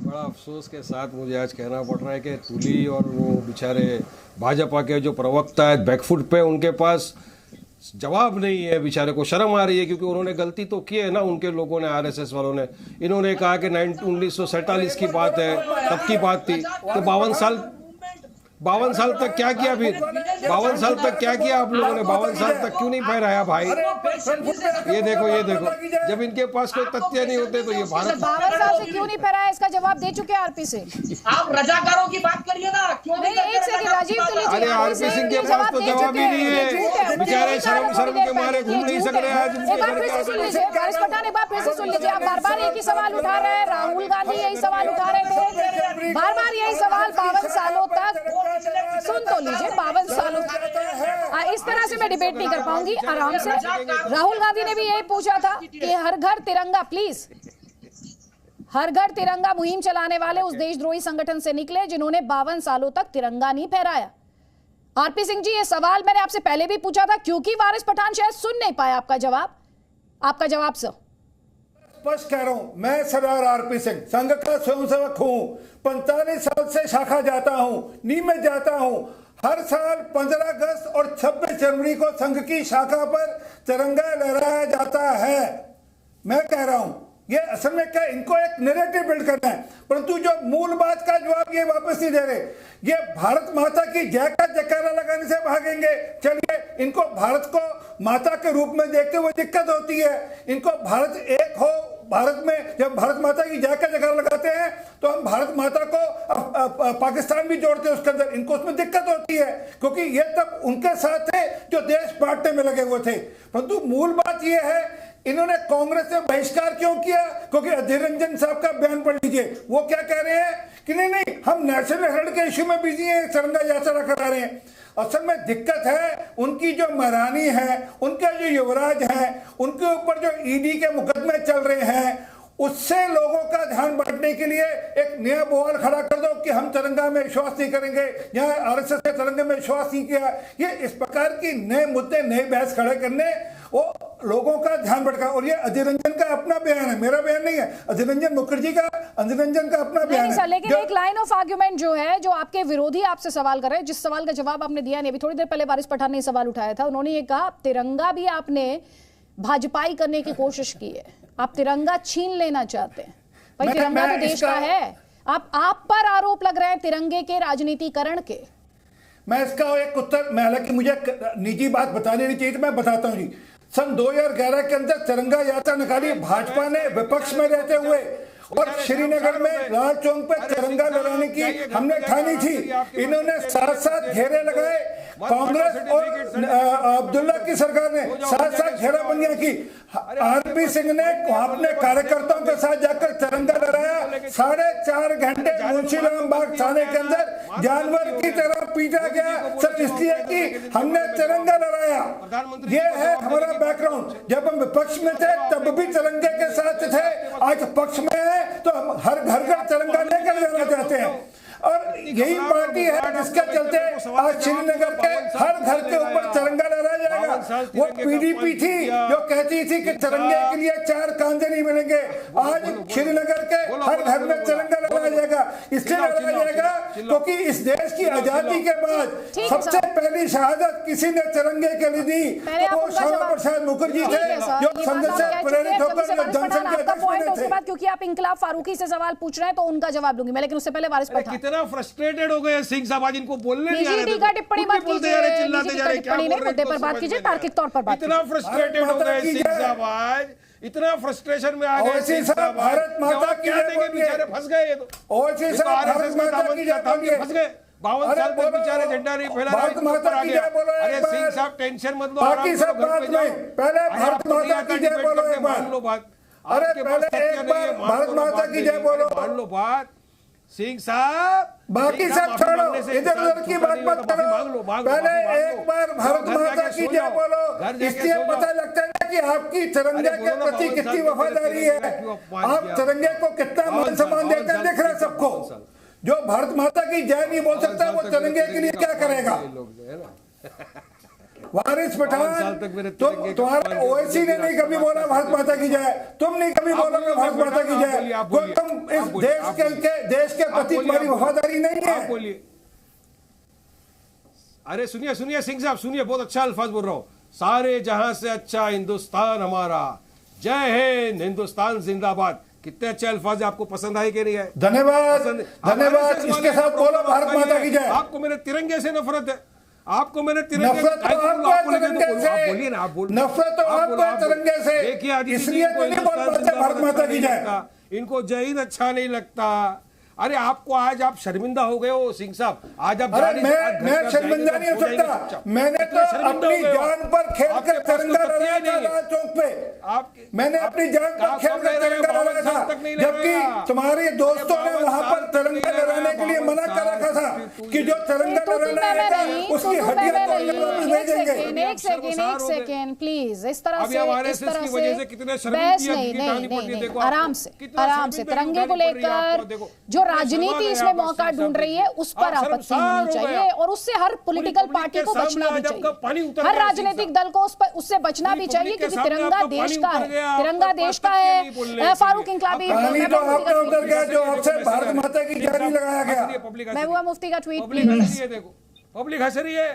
बड़ा अफसोस के साथ मुझे आज कहना पड़ रहा है कि तुली और वो बेचारे भाजपा के जो प्रवक्ता है बैकफुट पे, उनके पास जवाब नहीं है। बेचारे को शर्म आ रही है, क्योंकि उन्होंने गलती तो की है ना, उनके लोगों ने, आरएसएस वालों ने। इन्होंने कहा कि 1947 की बात है, तब की बात थी। तो 52 साल तक क्या किया फिर? 52 साल तक क्या किया आप लोगों ने? 52 साल तक क्यों नहीं फहराया भाई? ये देखो, जब इनके पास कोई तथ्य नहीं होते तो ये भारत 52 साल से क्यों नहीं फहराया, इसका जवाब दे चुके आरपी सिंह। आप रजाकारों की बात करिए ना, क्यों नहीं? एक सेकंड राजीव तुली जी, अरे आरपी सिंह के पास तो जवाब ही नहीं है, बेचारे शर्म के मारे घूम नहीं सक रहे आज। एक बार फिर से सुन लीजिए, वारिस पठान, एक बार फिर से सुन लीजिए। आप बार-बार एक ही सवाल उठा रहे हैं, राहुल गांधी यही सवाल उठा रहे थे, बार-बार यही सवाल 52 सालों तक। सुन तो लीजिए, 52 सालों इस तरह से मैं डिबेट नहीं कर पाऊंगी आराम से। राहुल गांधी ने भी यही पूछा था कि हर घर तिरंगा, प्लीज, हर घर तिरंगा मुहिम चलाने वाले उस देशद्रोही संगठन से निकले जिन्होंने 52 सालों तक तिरंगा नहीं फहराया। आरपी सिंह जी, ये सवाल मैंने आपसे पहले भी पूछा था, क्योंकि वारिस पठान शायद सुन नहीं पाया आपका जवाब सर। स्पष्ट कह रहा हूं, मैं सरदार आरपी सिंह संघ का स्वयंसेवक हूं, 45 साल से शाखा जाता हूं, नियमित जाता हूं। हर साल 15 अगस्त और 26 जनवरी को संघ की शाखा पर तिरंगा लहराया जाता है। मैं कह रहा हूं, ये असल में क्या, इनको एक नैरेटिव बिल्ड करना है, परंतु जो मूल बात का जवाब ये वापस नहीं दे रहे। ये भारत माता की जय का जयकारा लगाने से भागेंगे। चलिए, इनको भारत को माता के रूप में देखते हुए दिक्कत होती है। इनको भारत एक हो, भारत में जब भारत माता की जय का जयकारा लगाते हैं तो हम भारत माता को पाकिस्तान भी जोड़ते हैं उसके अंदर। इनको उसमें दिक्कत होती है, क्योंकि ये तब उनके साथ थे जो देश बांटने में लगे हुए थे। परंतु मूल बात यह है, इन्होंने कांग्रेस से बहिष्कार क्यों किया? क्योंकि अधीर रंजन साहब का बयान पढ़ लीजिए, वो क्या कह रहे हैं कि नहीं, हम नेशनल हेराल्ड के इश्यू में बिजी हैं, तिरंगा यात्रा करा रहे हैं। असल में दिक्कत है उनकी जो महारानी है, उनके जो युवराज हैं, उनके ऊपर जो ईडी के मुकदमे चल रहे हैं, उससे लोगों का ध्यान बांटने के लिए एक नया बवाल खड़ा कर दो कि हम तिरंगा में विश्वास नहीं करेंगे, यहाँ आरएसएस ने तिरंगे में विश्वास नहीं किया। ये इस प्रकार की नए मुद्दे, नए बहस खड़े करने वो लोगों का ध्यान भटका। और ये अधीर रंजन का अपना बयान है, मेरा बयान नहीं है, अधीर रंजन मुखर्जी का, अधीर रंजन का अपना बयान है। लेकिन एक लाइन ऑफ आर्ग्यूमेंट जो है, जो आपके विरोधी आपसे सवाल कर रहे हैं, जिस सवाल का जवाब आपने दिया नहीं, अभी थोड़ी देर पहले वारिस पठान ने सवाल उठाया था, उन्होंने ये कहा तिरंगा भी आपने भाजपाई करने की कोशिश की है, आप तिरंगा छीन लेना चाहते हैं। भाई तिरंगा तो देश का है, आप पर आरोप लग रहे हैं तिरंगे के राजनीतिकरण के। मैं इसका एक उत्तर, मैं हालांकि मुझे निजी बात बतानी नहीं चाहिए तो मैं बताता हूं जी। सन 2011 के अंदर तिरंगा यात्रा निकाली भाजपा ने विपक्ष में रहते हुए, और श्रीनगर में लाल चौक पे तिरंगा लहराने की हमने ठानी थी। इन्होंने साथ साथ घेरे लगाए, कांग्रेस और अब्दुल्ला की सरकार ने साथ साथ घेराबंदियां की। आरपी सिंह ने अपने कार्यकर्ताओं के साथ जाकर तिरंगा लहराया। 4.5 घंटे मुंशीराम बाग थाने के अंदर जानवर की तरह पीटा गया, सिर्फ इसलिए कि हमने तिरंगा लहराया। ये है हमारा बैकग्राउंड। जब हम विपक्ष में थे तब भी तिरंगे के साथ थे, आज पक्ष में है तो हम हर घर का तिरंगा लेकर जाना चाहते हैं। और यही पार्टी है जिसके चलते आज श्रीनगर के हर घर के ऊपर तिरंगा लहराया जाएगा। वो पीडीपी थी जो कहती थी कि तिरंगे के लिए 4 कांधे नहीं मिलेंगे, आज श्रीनगर के हर घर में तिरंगा लहराया जाएगा। इसलिए लहराया जाएगा क्योंकि इस देश की आजादी के बाद सबसे पहली शहादत किसी ने तिरंगे के लिए दी तो वो श्यामा प्रसाद मुखर्जी थे, जो संघर्ष से प्रेरित होकर जनसंघ के अध्यक्ष बने थे। क्योंकि आप इंकलाब फारूकी से सवाल पूछ रहे हैं तो उनका जवाब दूंगी मैं, लेकिन उससे पहले वारिस पठान। कितना फ्रस्ट्रेटेड हो गए सिंह साहब, आज इनको बोलने नहीं आ रहे थे, टिप्पणी मत कीजिए, चिल्लाते जा रहे, क्या बोल रहे हैं, मुद्दे पर बात कीजिए, तार्किक तौर पर बात। इतना फ्रस्ट्रेटेड हो गए सिंह साहब, आज इतना फ्रस्ट्रेशन में आ गए सिंह साहब, भारत माता की जय, बेचारे फंस गए। ये तो आरएसएस का भारत माता की जय, फंस गए। 52 साल तक बेचारे झंडा नहीं फहरा रहे, ऊपर आ गया। अरे सिंह साहब टेंशन मत लो, बाकी सब बात में पहले भारत माता की जय बोलो एक बार, मान लो बात। अरे पहले एक बार भारत माता की जय बोलो, मान लो बात। सिंह साहब बाकी सब छोड़ो, इधर उधर की बात मत करो, पहले एक बार भारत माता की जय बोलो। इसलिए पता लगता है कि आपकी तिरंगे के प्रति कितनी वफादारी है, आप तिरंगे को कितना मान सम्मान देते हैं दिख रहा है सबको। जो भारत माता की जय नहीं बोल सकता वो तिरंगे के लिए क्या करेगा? वारिस पठान, तुम्हारा ओवैसी ने नहीं कभी बोला भारत माता की जय, तुम नहीं कभी बोलोगे भारत माता की जय, तुम इस देश के प्रति तुम्हारी वफादारी नहीं है। अरे सुनिए सुनिए सिंह साहब, सुनिए, बहुत अच्छा अल्फाज बोल रहा हूं। सारे जहां से अच्छा हिंदुस्तान हमारा, जय हिंद, हिंदुस्तान जिंदाबाद। कितने अच्छे अल्फाज आपको पसंद आए कि नहीं है? धन्यवाद धन्यवाद। इसके साथ बोलो भारत माता की जय। आपको मेरे तिरंगे से नफरत है, आपको मैंने तिरंगे नफरत तो आपको तिरंगे से, बोलिए ना, आप बोलिए। नफरत तो आपको तिरंगे से, देखिए इसलिए तो नहीं बोल पाते भारत माता की जय। इनको जय हिंद अच्छा नहीं लगता। अरे आपको आज आप शर्मिंदा हो गए हो सिंह साहब, आज आप मैं शर्मिंदा नहीं हो सकता, मैंने तो अपनी जान पर खेल कर तिरंगा लहराया था लाल चौक पे, मैंने अपनी जान पर खेल कर तिरंगा लहराया था, जबकि तुम्हारे दोस्तों ने वहां पर तिरंगा लहराने के लिए मना कर रखा था कि जो तिरंगा लहराना है उसकी हड्डियां तोड़कर भेजेंगे। एक सेकेंड प्लीज, इस तरह से आराम से तिरंगे को लेकर जो राजनीति इसमें मौका ढूंढ रही है उस पर आपत्ति होनी चाहिए, और उससे हर पॉलिटिकल पार्टी को बचना भी चाहिए, हर राजनीतिक दल को उससे बचना भी चाहिए, क्योंकि तिरंगा देश का है, तिरंगा देश का है। फारूक इंकलाबी, भारत माता की जय लगाया गया, महबूबा मुफ्ती का ट्वीट, पब्लिक हंस रही है।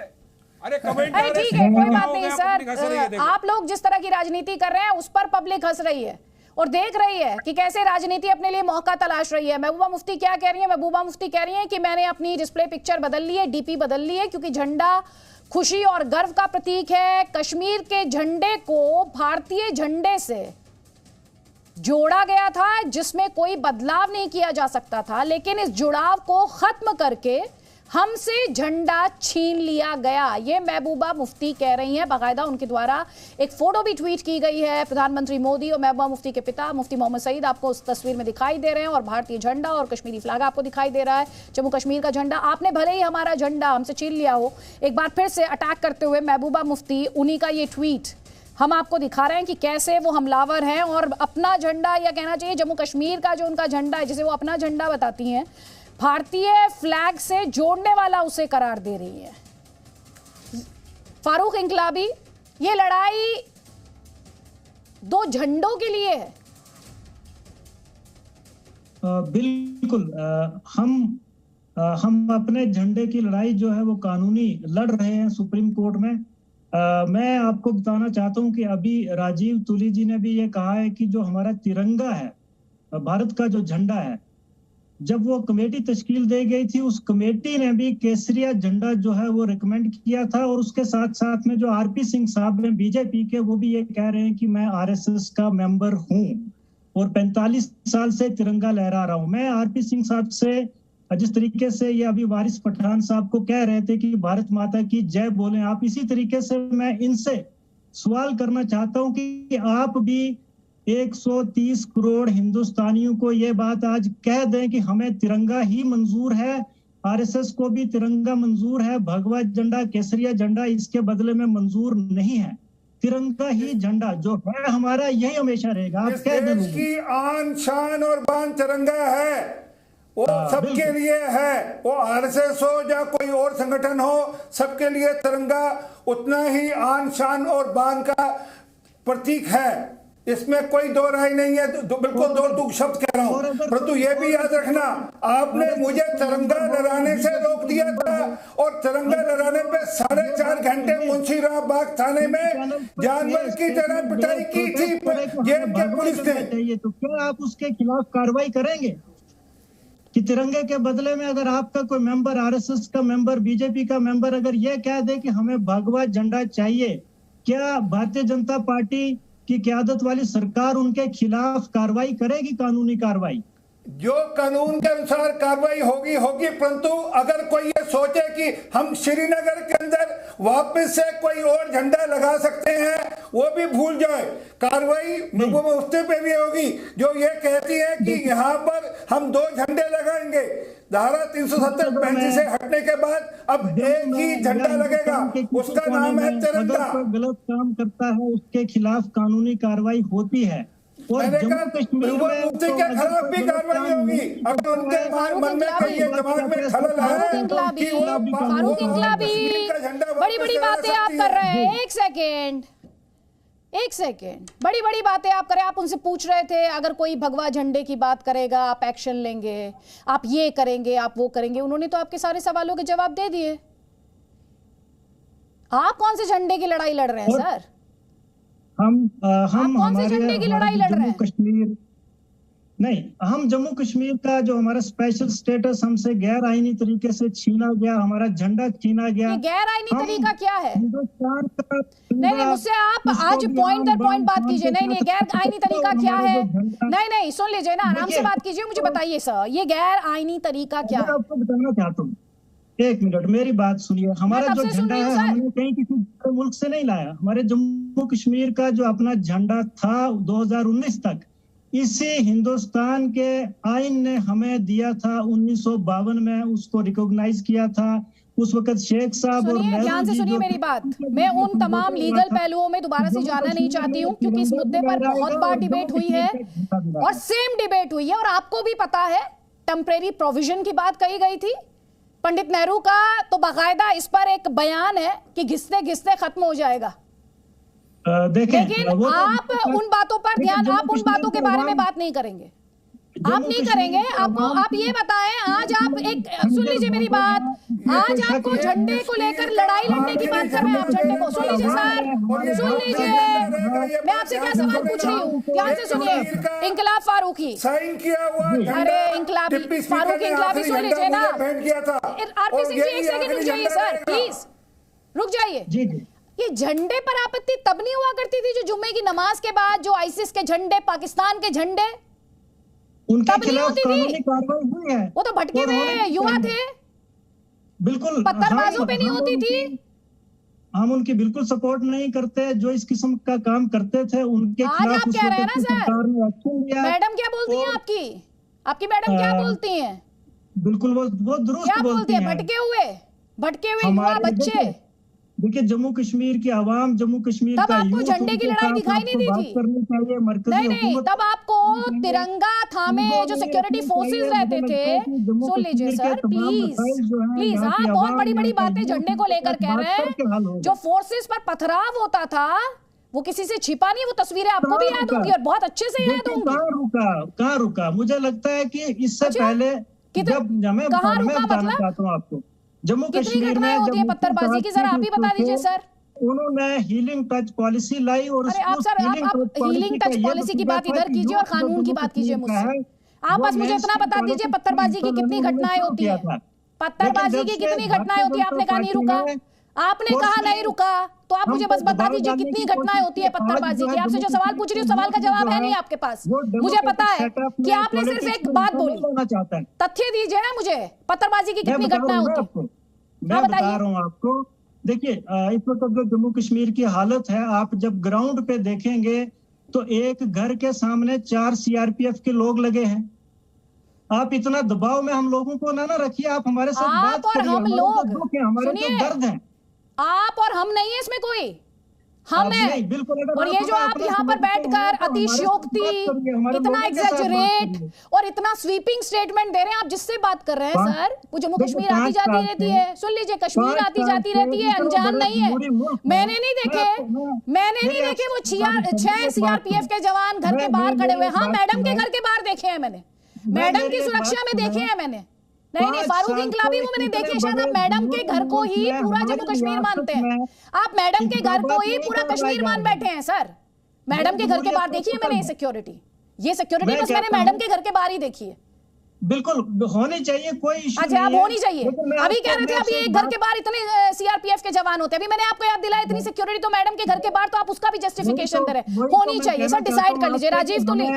अरे कमेंट, ठीक है, कोई बात नहीं सर, आप लोग जिस तरह की राजनीति कर रहे हैं उस पर पब्लिक हंस रही है और देख रही है कि कैसे राजनीति अपने लिए मौका तलाश रही है। महबूबा मुफ्ती क्या कह रही है? महबूबा मुफ्ती कह रही है कि मैंने अपनी डिस्प्ले पिक्चर बदल ली है, डीपी बदल ली है, क्योंकि झंडा खुशी और गर्व का प्रतीक है। कश्मीर के झंडे को भारतीय झंडे से जोड़ा गया था जिसमें कोई बदलाव नहीं किया जा सकता था, लेकिन इस जुड़ाव को खत्म करके हमसे झंडा छीन लिया गया। ये महबूबा मुफ्ती कह रही हैं। बाकायदा उनके द्वारा एक फोटो भी ट्वीट की गई है। प्रधानमंत्री मोदी और महबूबा मुफ्ती के पिता मुफ्ती मोहम्मद सईद आपको उस तस्वीर में दिखाई दे रहे हैं, और भारतीय झंडा और कश्मीरी फ्लैग आपको दिखाई दे रहा है, जम्मू कश्मीर का झंडा। आपने भले ही हमारा झंडा हमसे छीन लिया हो, एक बार फिर से अटैक करते हुए महबूबा मुफ्ती उन्हीं का ये ट्वीट हम आपको दिखा रहे हैं कि कैसे वो हमलावर हैं और अपना झंडा, या कहना चाहिए जम्मू कश्मीर का जो उनका झंडा है, जिसे वो अपना झंडा बताती हैं, भारतीय फ्लैग से जोड़ने वाला उसे करार दे रही है। फारूक इंकलाबी, ये लड़ाई दो झंडों के लिए है। बिल्कुल, हम अपने झंडे की लड़ाई जो है वो कानूनी लड़ रहे हैं सुप्रीम कोर्ट में। मैं आपको बताना चाहता हूं कि अभी राजीव तुली जी ने भी ये कहा है कि जो हमारा तिरंगा है, भारत का जो झंडा है, जब वो कमेटी तश्कील दी गई थी, उस कमेटी ने भी केसरिया झंडा जो है वो रिकमेंड किया था। और उसके साथ साथ में जो आरपी सिंह साहब हैं बीजेपी के, वो भी ये कह रहे हैं कि मैं आरएसएस का मेंबर हूं और 45 साल से तिरंगा लहरा रहा हूं। मैं आरपी सिंह साहब से, जिस तरीके से ये अभी वारिस पठान साहब को कह रहे थे कि भारत माता की जय बोलें, आप इसी तरीके से मैं इनसे सवाल करना चाहता हूं कि आप भी 130 करोड़ हिंदुस्तानियों को ये बात आज कह दें कि हमें तिरंगा ही मंजूर है, आरएसएस को भी तिरंगा मंजूर है, भगवा झंडा, केसरिया झंडा इसके बदले में मंजूर नहीं है। तिरंगा ही झंडा जो है हमारा, यही हमेशा रहेगा। आप कह दें की आन शान और बान तिरंगा है, वो सबके लिए है। वो आरएसएस हो या कोई और संगठन हो, सबके लिए तिरंगा उतना ही आन शान और बान का प्रतीक है। इसमें कोई दो राय नहीं है। बिल्कुल दो टूक शब्द कह रहा हूं, परंतु ये भी याद रखना, आपने मुझे तिरंगा लहराने से रोक दिया था और तिरंगा लहराने पे 4.5 घंटे मुंशीराम बाग थाने में जानवर की तरह पिटाई की थी जेल के पुलिस ने। तो क्या आप उसके खिलाफ कार्रवाई करेंगे कि तिरंगे के बदले में अगर आपका कोई मेंबर, आरएसएस का मेंबर, बीजेपी का मेंबर अगर ये कह दे कि हमें भगवा झंडा चाहिए, क्या भारतीय जनता पार्टी की क़यादत वाली सरकार उनके खिलाफ कार्रवाई करेगी, कानूनी कार्रवाई? जो कानून के अनुसार कार्रवाई होगी, परंतु अगर कोई ये सोचे कि हम श्रीनगर के अंदर वापस से कोई और झंडा लगा सकते हैं, वो भी भूल जाए। कार्रवाई उससे पे भी होगी जो ये कहती है कि यहाँ पर हम 2 झंडे लगाएंगे। धारा 370-35 से हटने के बाद अब एक ही झंडा लगेगा, उसका नाम है तिरंगा। अगर कोई गलत काम करता है उसके खिलाफ कानूनी कार्रवाई होती है और जम्मू कश्मीर में मुफ्ती के खिलाफ भी कार्रवाई होगी अगर उनके मन में ये दिमाग में खलल है। फारूक इंकलाबी, बड़ी बड़ी बातें आप कर रहे हैं। एक सेकेंड, बड़ी बड़ी बातें आप करें। आप उनसे पूछ रहे थे अगर कोई भगवा झंडे की बात करेगा आप एक्शन लेंगे, आप ये करेंगे, आप वो करेंगे। उन्होंने तो आपके सारे सवालों के जवाब दे दिए। आप कौन से झंडे की लड़ाई लड़ रहे हैं सर? हम कौन से झंडे की लड़ाई लड़ रहे हैं? कश्मीर नहीं, हम जम्मू कश्मीर का जो हमारा स्पेशल स्टेटस हमसे गैर आईनी तरीके से छीना गया, हमारा झंडा छीना गया। ये गैर आईनी तरीका क्या है? नहीं, मुझसे आप आज पॉइंट दर पॉइंट बात कीजिए। नहीं, गैर आईनी तरीका क्या है? नहीं, सुन लीजिए ना, आराम से बात कीजिए, मुझे बताइए सर, ये गैर आईनी तरीका क्या है? आपको बताना चाहता हूँ, 1 मिनट मेरी बात सुनिए। हमारा जो झंडा है हमने कहीं किसी मुल्क से नहीं लाया। हमारे जम्मू कश्मीर का जो अपना झंडा था 2019 तक, इसी हिंदुस्तान के आइन ने हमें दिया था। 1952 में उसको रिकॉग्नाइज किया था। उस वक्त शेख साहब और ध्यान से सुनिए मेरी बात। मैं उन तमाम लीगल पहलुओं में दोबारा से जाना नहीं चाहती हूँ, क्योंकि इस मुद्दे पर बहुत बार डिबेट हुई है और सेम डिबेट हुई है। और आपको भी पता है टेम्परेरी प्रोविजन की बात कही गई थी। पंडित नेहरू का तो बाकायदा इस पर एक बयान है कि घिसते घिसते खत्म हो जाएगा। लेकिन आप उन बातों पर ध्यान, आप उन बातों के बारे में बात नहीं करेंगे, आप नहीं करेंगे। आपको आप ये बताएं, आज आप एक सुन लीजिए मेरी बात, आज आपको झंडे को लेकर लड़ाई लड़ने की बात कर रहे हैं। आप झंडे को सुन लीजिए सर, सुन लीजिए, मैं आपसे क्या सवाल पूछ रही हूँ, ध्यान से सुनिए। इंकलाब फारूकी, अरे इंकलाबी फारूक इंकलाबी, सुन लीजिए ना। आरपी सिंह जी 1 सेकंड रुक जाइए सर, प्लीज रुक जाइए। ये झंडे पर आपत्ति तब नहीं हुआ करती थी जो जुम्मे की नमाज के बाद जो आईसिस के झंडे, पाकिस्तान के झंडे, उनके खिलाफ कानूनी कार्रवाई हुई है। वो तो भटके हुए युवा थे, बिल्कुल पत्थरबाजों पे नहीं होती थी। हम उनकी बिल्कुल सपोर्ट नहीं करते। जो इस किस्म का काम करते थे उनके आज खिलाफ आप कह रहे हैं ना सर, मैडम क्या बोलती हैं आपकी मैडम क्या बोलती हैं? बिल्कुल वो दुरुस्त क्या बोलती है? भटके हुए युवा बच्चे। देखिए जम्मू कश्मीर की आवाम, जम्मू कश्मीर तब का आपको यूथ, झंडे की उनके लड़ाई साथ दिखाई नहीं आपको दी बात थी। करनी चाहिए। मरकजी नहीं नहीं, हुकूमत तब आपको तिरंगा थामे जो सिक्योरिटी फोर्सेस रहते थे, सुन लीजिए सर प्लीज प्लीज, आप बहुत बड़ी बड़ी बातें झंडे को लेकर कह रहे हैं। जो फोर्सेस पर पथराव होता था वो किसी से छिपा नहीं, वो तस्वीरें आपको भी याद होंगी और बहुत अच्छे से याद होंगी। कहाँ रुका? मुझे लगता है कि इससे पहले जब मैं बताना चाहता हूँ आपको, जम्मू कश्मीर में होती है पत्थरबाजी की, जरा आप ही बता दीजिए सर। उन्होंने हीलिंग टच पॉलिसी लाई और अरे आप सर, आप हीलिंग टच पॉलिसी की बात इधर कीजिए और कानून की बात कीजिए मुझसे। आप बस मुझे इतना बता दीजिए पत्थरबाजी की कितनी घटनाएं होती है, पत्थरबाजी की कितनी घटनाएं होती है। आपने कहा नहीं रुका, आपने कहा नहीं रुका, तो आप मुझे बस बता दीजिए कितनी घटनाएं होती है पत्थरबाजी की। आपसे जो सवाल पूछ रही हूँ सवाल का जवाब है नहीं आपके पास। मुझे पता है कि आपने सिर्फ एक बात बोली, तथ्य दीजिए ना मुझे, पत्थरबाजी की कितनी घटनाएं होती है। मैं बता रहा हूँ आपको। देखिए इस वक्त जो जम्मू कश्मीर की हालत है, आप जब ग्राउंड पे देखेंगे तो एक घर के सामने 4 सीआरपीएफ के लोग लगे हैं। आप इतना दबाव में हम लोगों को ना रखिए, आप हमारे साथ बात करिए। हम लोग हमारे तो दर्द है, आप और हम नहीं है इसमें कोई, हम है। और ये जो आप यहाँ पर बैठकर अतिशयोक्ति, इतना एग्जैजरेट और इतना स्वीपिंग स्टेटमेंट दे रहे हैं, आप जिससे बात कर रहे हैं सर, वो जम्मू कश्मीर आती जाती रहती है। सुन लीजिए, कश्मीर आती जाती रहती है, अनजान नहीं है। मैंने नहीं देखे वो 6 सीआरपीएफ के जवान घर के बाहर खड़े हुए। हाँ, मैडम के घर के बाहर देखे हैं मैंने, मैडम की सुरक्षा में देखे हैं मैंने। नहीं, फारूक इंकलाबी वो मैंने देखे। शायद आप मैडम के घर को ही पूरा जम्मू कश्मीर मानते हैं, आप मैडम के घर को ही पूरा कश्मीर मान बैठे हैं सर। मैडम के घर के बाहर देखी है मैंने ये सिक्योरिटी बस मैंने मैडम के घर के बाहर ही देखी है। बिल्कुल होनी चाहिए, कोई इशू अच्छा आप होनी चाहिए। अभी कह रहे थे अभी एक घर के बाहर इतने सीआरपीएफ के जवान होते हैं, अभी मैंने आपको याद दिलाया इतनी सिक्योरिटी तो मैडम के घर के बाहर, तो आप उसका भी जस्टिफिकेशन दे रहे। होनी चाहिए सर, डिसाइड कर लीजिए। राजीव तुली,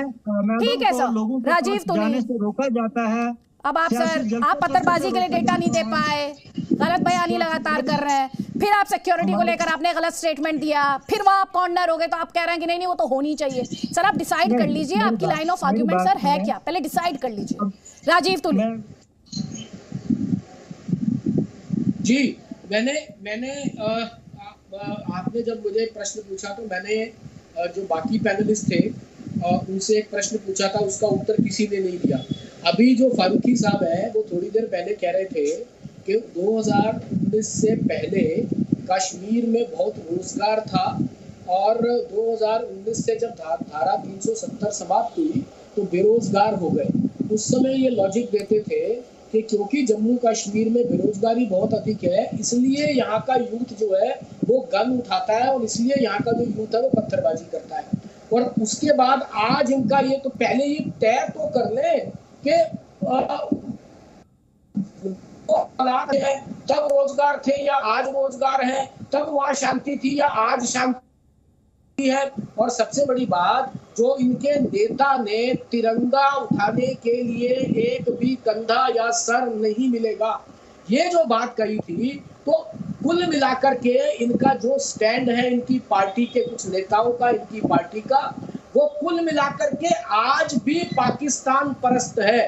ठीक है सर, राजीव तुली रोका जाता है। अब आप सर, आप पत्थरबाजी के लिए डेटा नहीं दे पाए, गलत बयानी लगातार कर रहे हैं, फिर आप सिक्योरिटी को लेकर आपने गलत स्टेटमेंट दिया, फिर वहां आप कॉर्नर हो गए, तो आप कह रहे हैं कि नहीं वो तो होनी चाहिए। सर आप डिसाइड कर लीजिए, आपकी लाइन ऑफ आर्ग्यूमेंट सर है क्या, पहले डिसाइड कर लीजिए। राजीव तुली जी, मैंने आपने जब मुझे प्रश्न पूछा तो मैंने जो बाकी पैनलिस्ट थे उनसे एक प्रश्न पूछा था, उसका उत्तर किसी ने नहीं दिया। अभी जो फारूकी साहब है वो थोड़ी देर पहले कह रहे थे कि 2019 से पहले कश्मीर में बहुत रोजगार था और 2019 से जब धारा 370 समाप्त हुई तो बेरोजगार हो गए। उस समय ये लॉजिक देते थे कि क्योंकि जम्मू कश्मीर में बेरोजगारी बहुत अधिक है, इसलिए यहाँ का यूथ जो है वो गन उठाता है और इसलिए यहाँ का जो यूथ है वो पत्थरबाजी करता है। और उसके बाद आज इनका ये तो पहले ये तय तो कर ले कि तब रोजगार थे या आज रोजगार है, तब वहां शांति थी या आज शांति है। और सबसे बड़ी बात, जो इनके नेता ने तिरंगा उठाने के लिए एक भी कंधा या सर नहीं मिलेगा, ये जो बात कही थी, तो कुल मिलाकर के इनका जो स्टैंड है इनकी पार्टी के कुछ नेताओं का, इनकी पार्टी का, वो कुल मिलाकर के आज भी पाकिस्तान परस्त है।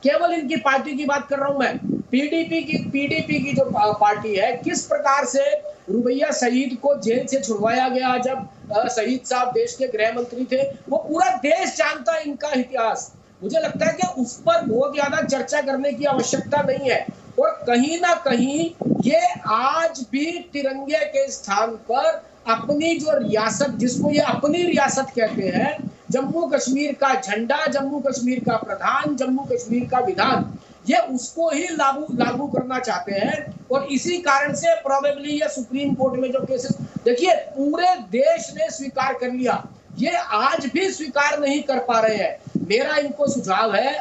केवल इनकी पार्टी की बात कर रहा हूं मैं, पीडीपी की जो पार्टी है, किस प्रकार से रुबैया शहीद को जेल से छुड़वाया गया जब शहीद साहब देश के गृह मंत्री थे, वो पूरा देश जानता है इनका इतिहास। मुझे लगता है कि उस पर बहुत ज्यादा चर्चा करने की आवश्यकता नहीं है। और कहीं ना कहीं ये आज भी तिरंगे के स्थान पर अपनी जो रियासत, जिसको ये अपनी रियासत कहते हैं, जम्मू कश्मीर का झंडा, जम्मू कश्मीर का प्रधान, जम्मू कश्मीर का विधान, ये उसको ही लागू करना चाहते हैं। और इसी कारण से प्रोबेबली ये सुप्रीम कोर्ट में जो केसेस, देखिए पूरे देश ने स्वीकार कर लिया, ये आज भी स्वीकार नहीं कर पा रहे हैं। मेरा इनको सुझाव है,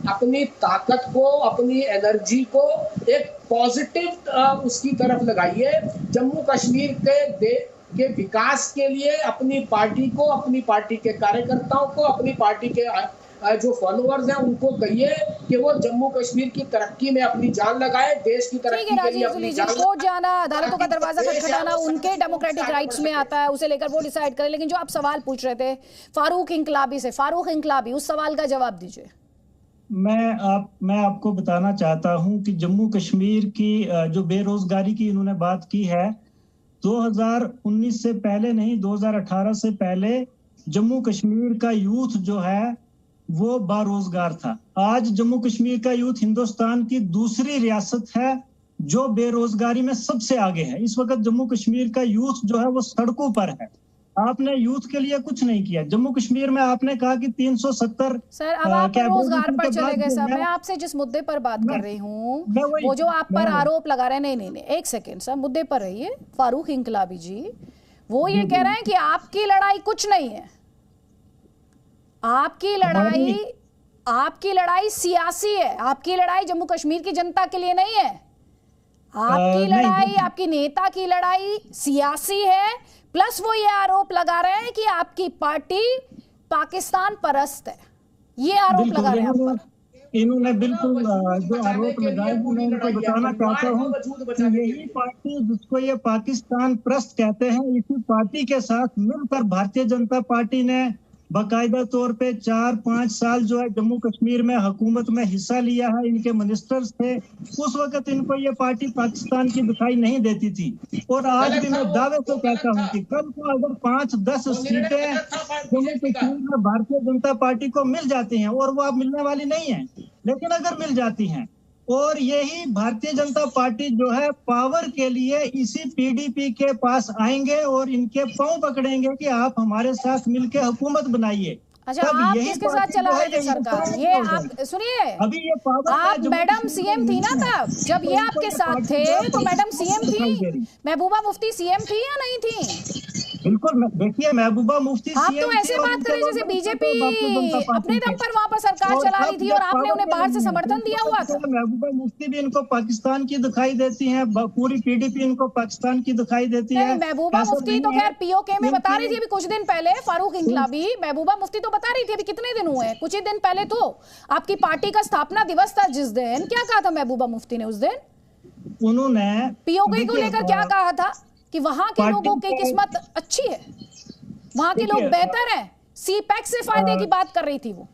अपनी ताकत को, अपनी एनर्जी को एक पॉजिटिव उसकी तरफ लगाइए। जम्मू कश्मीर के विकास के लिए अपनी पार्टी को, अपनी पार्टी के कार्यकर्ताओं को, अपनी पार्टी के जो फॉलोअर्स हैं उनको कहिए कि वो जम्मू कश्मीर की तरक्की में अपनी जान लगाए, देश की तरक्की के लिए अपनी जान। कोर्ट जाना, अदालतों का दरवाजा खटखटाना उनके डेमोक्रेटिक राइट्स में आता है, उसे लेकर वो डिसाइड करें। लेकिन जो आप सवाल पूछ रहे थे फारूक इंकलाबी से, फारूक इंकलाबी, उस सवाल का जवाब दीजिए। मैं आपको बताना चाहता हूं कि जम्मू कश्मीर की जो बेरोजगारी की इन्होंने बात की है, 2019 से पहले नहीं, 2018 से पहले जम्मू कश्मीर का यूथ जो है वो बेरोजगार था। आज जम्मू कश्मीर का यूथ हिंदुस्तान की दूसरी रियासत है जो बेरोजगारी में सबसे आगे है। इस वक्त जम्मू कश्मीर का यूथ जो है वो सड़कों पर है। आपने यूथ के लिए कुछ नहीं किया। जम्मू कश्मीर में आपने कहा कि 370। सर अब आप रोजगार पर चले गए सर। मैं आपसे जिस मुद्दे पर बात कर रही हूँ वो जो आप पर आरोप लगा रहे हैं, नहीं एक सेकेंड सर, मुद्दे पर रहिए। फारूक इंकलाबी जी वो ये कह रहे हैं कि आपकी लड़ाई कुछ नहीं है, आपकी लड़ाई सियासी है, आपकी लड़ाई जम्मू कश्मीर की जनता के लिए नहीं है। आपकी लड़ाई, आपकी नेता की लड़ाई सियासी है। प्लस वो ये आरोप लगा रहे हैं कि आपकी पार्टी पाकिस्तान परस्त है। ये आरोप लगा रहे हैं आप पर। इन्होंने बिल्कुल जो आरोप लगाए मैं उनको बताना चाहता हूँ कि यही पार्टी जिसको ये पाकिस्तान परस्त कहते हैं, इसी पार्टी के साथ मिलकर भारतीय जनता पार्टी ने बाकायदा तौर पे 4-5 साल जो है जम्मू कश्मीर में हुकूमत में हिस्सा लिया है। इनके मिनिस्टर्स थे, उस वक्त इनको ये पार्टी पाकिस्तान की दिखाई नहीं देती थी। और आज भी मैं दावे से कहता हूँ कि कल को अगर 5-10 सीटें जम्मू कश्मीर में भारतीय जनता पार्टी को मिल जाती हैं, और वो अब मिलने वाली नहीं है, लेकिन अगर मिल जाती हैं, और यही भारतीय जनता पार्टी जो है पावर के लिए इसी पीडीपी के पास आएंगे और इनके पांव पकड़ेंगे कि आप हमारे साथ मिलकर हुकूमत बनाइए। अच्छा, आप किसके साथ चला रहे थे सरकार? ये आप सुनिए, अभी ये पावर आप मैडम सीएम थी ना तब, जब ये आपके साथ थे तो मैडम सीएम थी, महबूबा मुफ्ती सीएम थी या नहीं थी? बिल्कुल, देखिए महबूबा मुफ्ती आप तो ऐसे बात करें जैसे बीजेपी अपने दम पर वहाँ पर सरकार चला रही थी और आपने उन्हें बाहर से समर्थन दिया हुआ था। महबूबा मुफ्ती भी इनको पाकिस्तान की दिखाई देती है, पूरी पीडीपी इनको पाकिस्तान की दिखाई देती है। महबूबा मुफ्ती तो खैर पीओके में बता रही थी अभी कुछ दिन पहले, फारूक इंकलाबी, महबूबा मुफ्ती तो बता रही थी अभी कितने दिन हुए हैं, कुछ ही दिन पहले तो आपकी पार्टी का स्थापना दिवस था जिस दिन, क्या कहा था महबूबा मुफ्ती ने उस दिन? उन्होंने पीओके को लेकर क्या कहा था कि वहां के लोगों की किस्मत अच्छी है, वहां के लोग बेहतर हैं, सीपैक से फायदे की बात कर रही थी वो।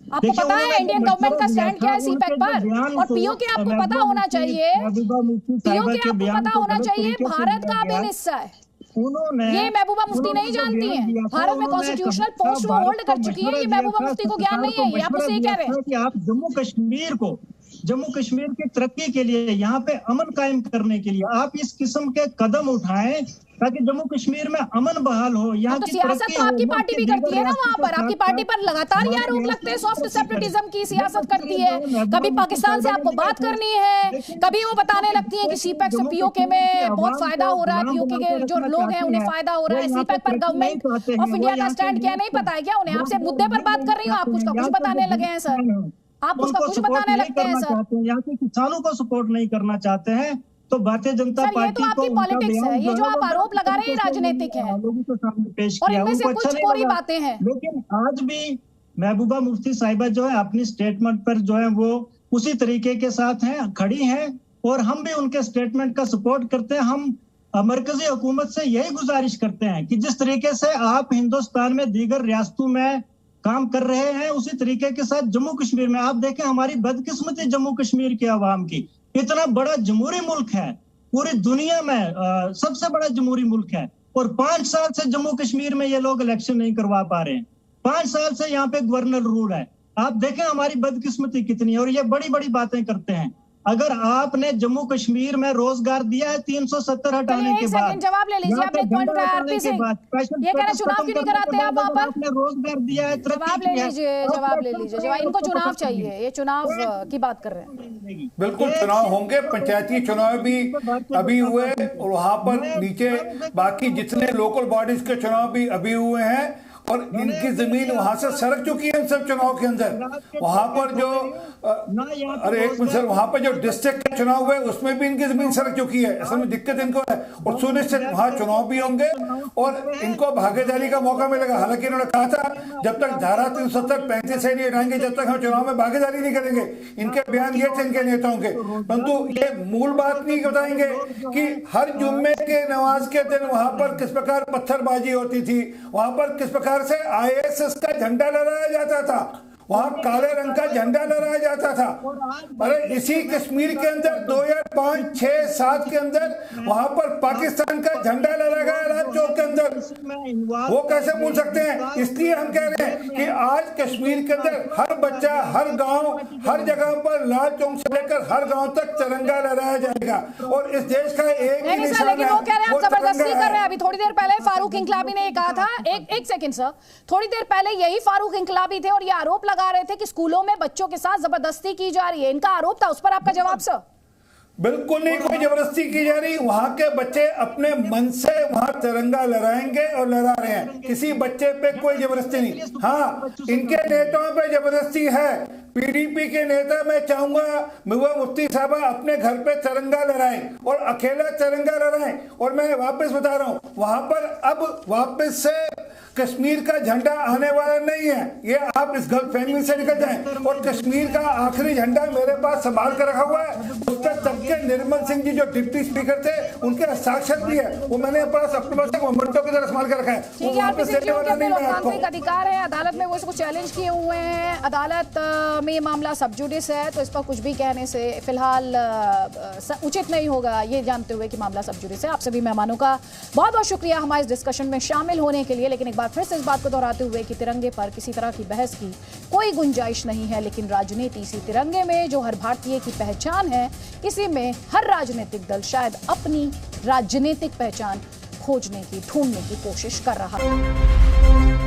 आपको पता है इंडियन गवर्नमेंट का स्टैंड क्या है सीपैक पर? और पीओके आपको पता होना चाहिए, पीओके आपको पता होना चाहिए भारत का अभिन्न हिस्सा है। ये महबूबा मुफ्ती नहीं जानती हैं, भारत में कॉन्स्टिट्यूशनल पोस्ट वो होल्ड कर चुकी है, ये महबूबा मुफ्ती को ज्ञान नहीं है। ये आप उसे कह रहे हैं कि आप जम्मू कश्मीर की तरक्की के लिए, यहाँ पे अमन कायम करने के लिए आप इस किस्म के कदम उठाएं ताकि जम्मू कश्मीर में अमन बहाल हो। यहाँ तो सियासत तो आपकी पार्टी भी करती है ना, वहाँ पर आपकी पार्टी पर लगातार ये आरोप लगते हैं सॉफ्ट सेपरेटिज्म की सियासत करती है। कभी पाकिस्तान से आपको बात करनी है, कभी वो बताने लगती है कि सीपैक से पीओके में बहुत फायदा हो रहा है, पीओके के जो लोग हैं उन्हें फायदा हो रहा है। सीपैक पर गवर्नमेंट ऑफ इंडिया का स्टैंड क्या नहीं पता है क्या उन्हें? आपसे मुद्दे पर बात कर रही हूँ, आप कुछ का कुछ बताने लगे हैं सर, आप उसका कुछ बताने लगते हैं सर। यहाँ के किसानों को सपोर्ट नहीं करना चाहते हैं तो भारतीय जनता पार्टी ये तो आपकी पॉलिटिक्स है, ये जो आप आरोप लगा रहे हैं राजनीतिक है, लोगों के सामने पेश और किया, इनमें से कुछ कोरी बातें हैं। लेकिन आज भी महबूबा मुफ्ती साहिबा जो है अपनी स्टेटमेंट पर जो है वो उसी तरीके के साथ हैं, खड़ी हैं, और हम भी उनके स्टेटमेंट का सपोर्ट करते हैं। हम मरकजी हुकूमत से यही गुजारिश करते हैं कि जिस तरीके से आप हिंदुस्तान में दीगर रियासतों में काम कर रहे हैं उसी तरीके के साथ जम्मू कश्मीर में आप देखें। हमारी बदकिस्मती जम्मू कश्मीर के अवाम की, इतना बड़ा जमहूरी मुल्क है, पूरी दुनिया में सबसे बड़ा जमहूरी मुल्क है, और 5 साल से जम्मू कश्मीर में ये लोग इलेक्शन नहीं करवा पा रहे हैं। 5 साल से यहाँ पे गवर्नर रूल है। आप देखें हमारी बदकिस्मती कितनी है, और ये बड़ी बड़ी बातें करते हैं। अगर आपने जम्मू कश्मीर में रोजगार दिया है 370 हटाने के बाद, जवाब ले लीजिए, आपने एक पॉइंट उठाया आरपी से, ये कह रहे चुनाव क्यों नहीं कराते आप वहाँ पर? आपने रोजगार दिया है, जवाब ले लीजिए, जवाब ले लीजिए। इनको चुनाव चाहिए, ये चुनाव की बात कर रहे हैं। बिल्कुल चुनाव होंगे, पंचायती चुनाव भी अभी हुए, और वहां पर नीचे बाकी जितने लोकल बॉडीज के चुनाव भी अभी हुए हैं, और इनकी जमीन वहां से सरक चुकी है इन सब चुनाव के अंदर। वहां पर जो अरे एक मिनट सर, वहां पर जो डिस्ट्रिक्ट के चुनाव हुए उसमें भी इनकी जमीन सरक चुकी है। असल में दिक्कत इनको है, और सुनिश्चित वहां चुनाव भी होंगे और इनको भागीदारी का मौका मिलेगा। हालांकि इन्होंने कहा था जब तक धारा 370-35 से नहीं हटाएंगे जब तक हम चुनाव में भागीदारी नहीं करेंगे। इनके बयान ये थे इनके नेताओं के, परंतु ये मूल बात नहीं बताएंगे कि हर जुम्मे के नमाज के दिन वहां पर किस प्रकार पत्थरबाजी होती थी, वहां पर किस प्रकार से आईएसएस का झंडा लहराया जाता था, वहाँ काले रंग का झंडा लहराया जाता था। अरे इसी कश्मीर के अंदर 2005, 6, 7 के अंदर वहाँ पर पाकिस्तान का झंडा लहराया गया लाल चौक के अंदर। वो कैसे भूल सकते हैं? इसलिए हम कह रहे हैं कि आज कश्मीर के अंदर हर बच्चा, हर गांव, हर जगह पर लाल चौक से लेकर हर गांव तक तिरंगा लहराया जाएगा। और इस देश का एक ही निशान है, लेकिन वो कह रहे हैं आप जबरदस्ती कर रहे हैं। अभी थोड़ी देर पहले फारूक इंकलाबी ने कहा था, एक सेकंड सर, थोड़ी देर पहले यही फारूक इंकलाबी थे और ये आरोप लगा रहे थे कि स्कूलों में बच्चों के साथ जबरदस्ती की जा रही है। इनका आरोप था, उस पर आपका जवाब सर? बिल्कुल नहीं, कोई जबरदस्ती की जा रही। वहां के बच्चे अपने मन से वहां तिरंगा लहराएंगे और लहरा रहे हैं। किसी बच्चे पे कोई जबरदस्ती नहीं। हाँ, इनके नेताओं पे जबरदस्ती है। पीडीपी के नेता, मैं चाहूंगा महबूबा मुफ्ती साहबा अपने घर पे तिरंगा लहराएं और अकेला तिरंगा लहराएं। और मैं वापस बता रहा हूं, वहां पर अब वापस से कश्मीर का झंडा आने वाला नहीं है। ये आप इस गलतफहमी से निकल जाएं। और कश्मीर का आखिरी झंडा मेरे पास संभाल कर रखा हुआ है। उस पर तब के निर्मल सिंह जी जो डिप्टी स्पीकर थे, उनके हस्ताक्षर भी है। वो मैंने पास अपने पास मोमेंटो की तरह संभाल कर रखा है। वो वापस देने वाला नहीं है आपको। अधिकार है, अदालत में वो इसको चैलेंज किए हुए हैं। अदालत में मामला सब जुडिस है, तो इस पर कुछ भी कहने से फिलहाल उचित नहीं होगा, ये जानते हुए कि मामला सब जुडिस है। आप सभी मेहमानों का बहुत बहुत शुक्रिया हमारे इस डिस्कशन में शामिल होने के लिए। लेकिन एक बार फिर से इस बात को दोहराते हुए कि तिरंगे पर किसी तरह की बहस की कोई गुंजाइश नहीं है, लेकिन राजनीति इसी तिरंगे में जो हर भारतीय की पहचान है, इसी में हर राजनीतिक दल शायद अपनी राजनीतिक पहचान खोजने की, ढूंढने की कोशिश कर रहा है।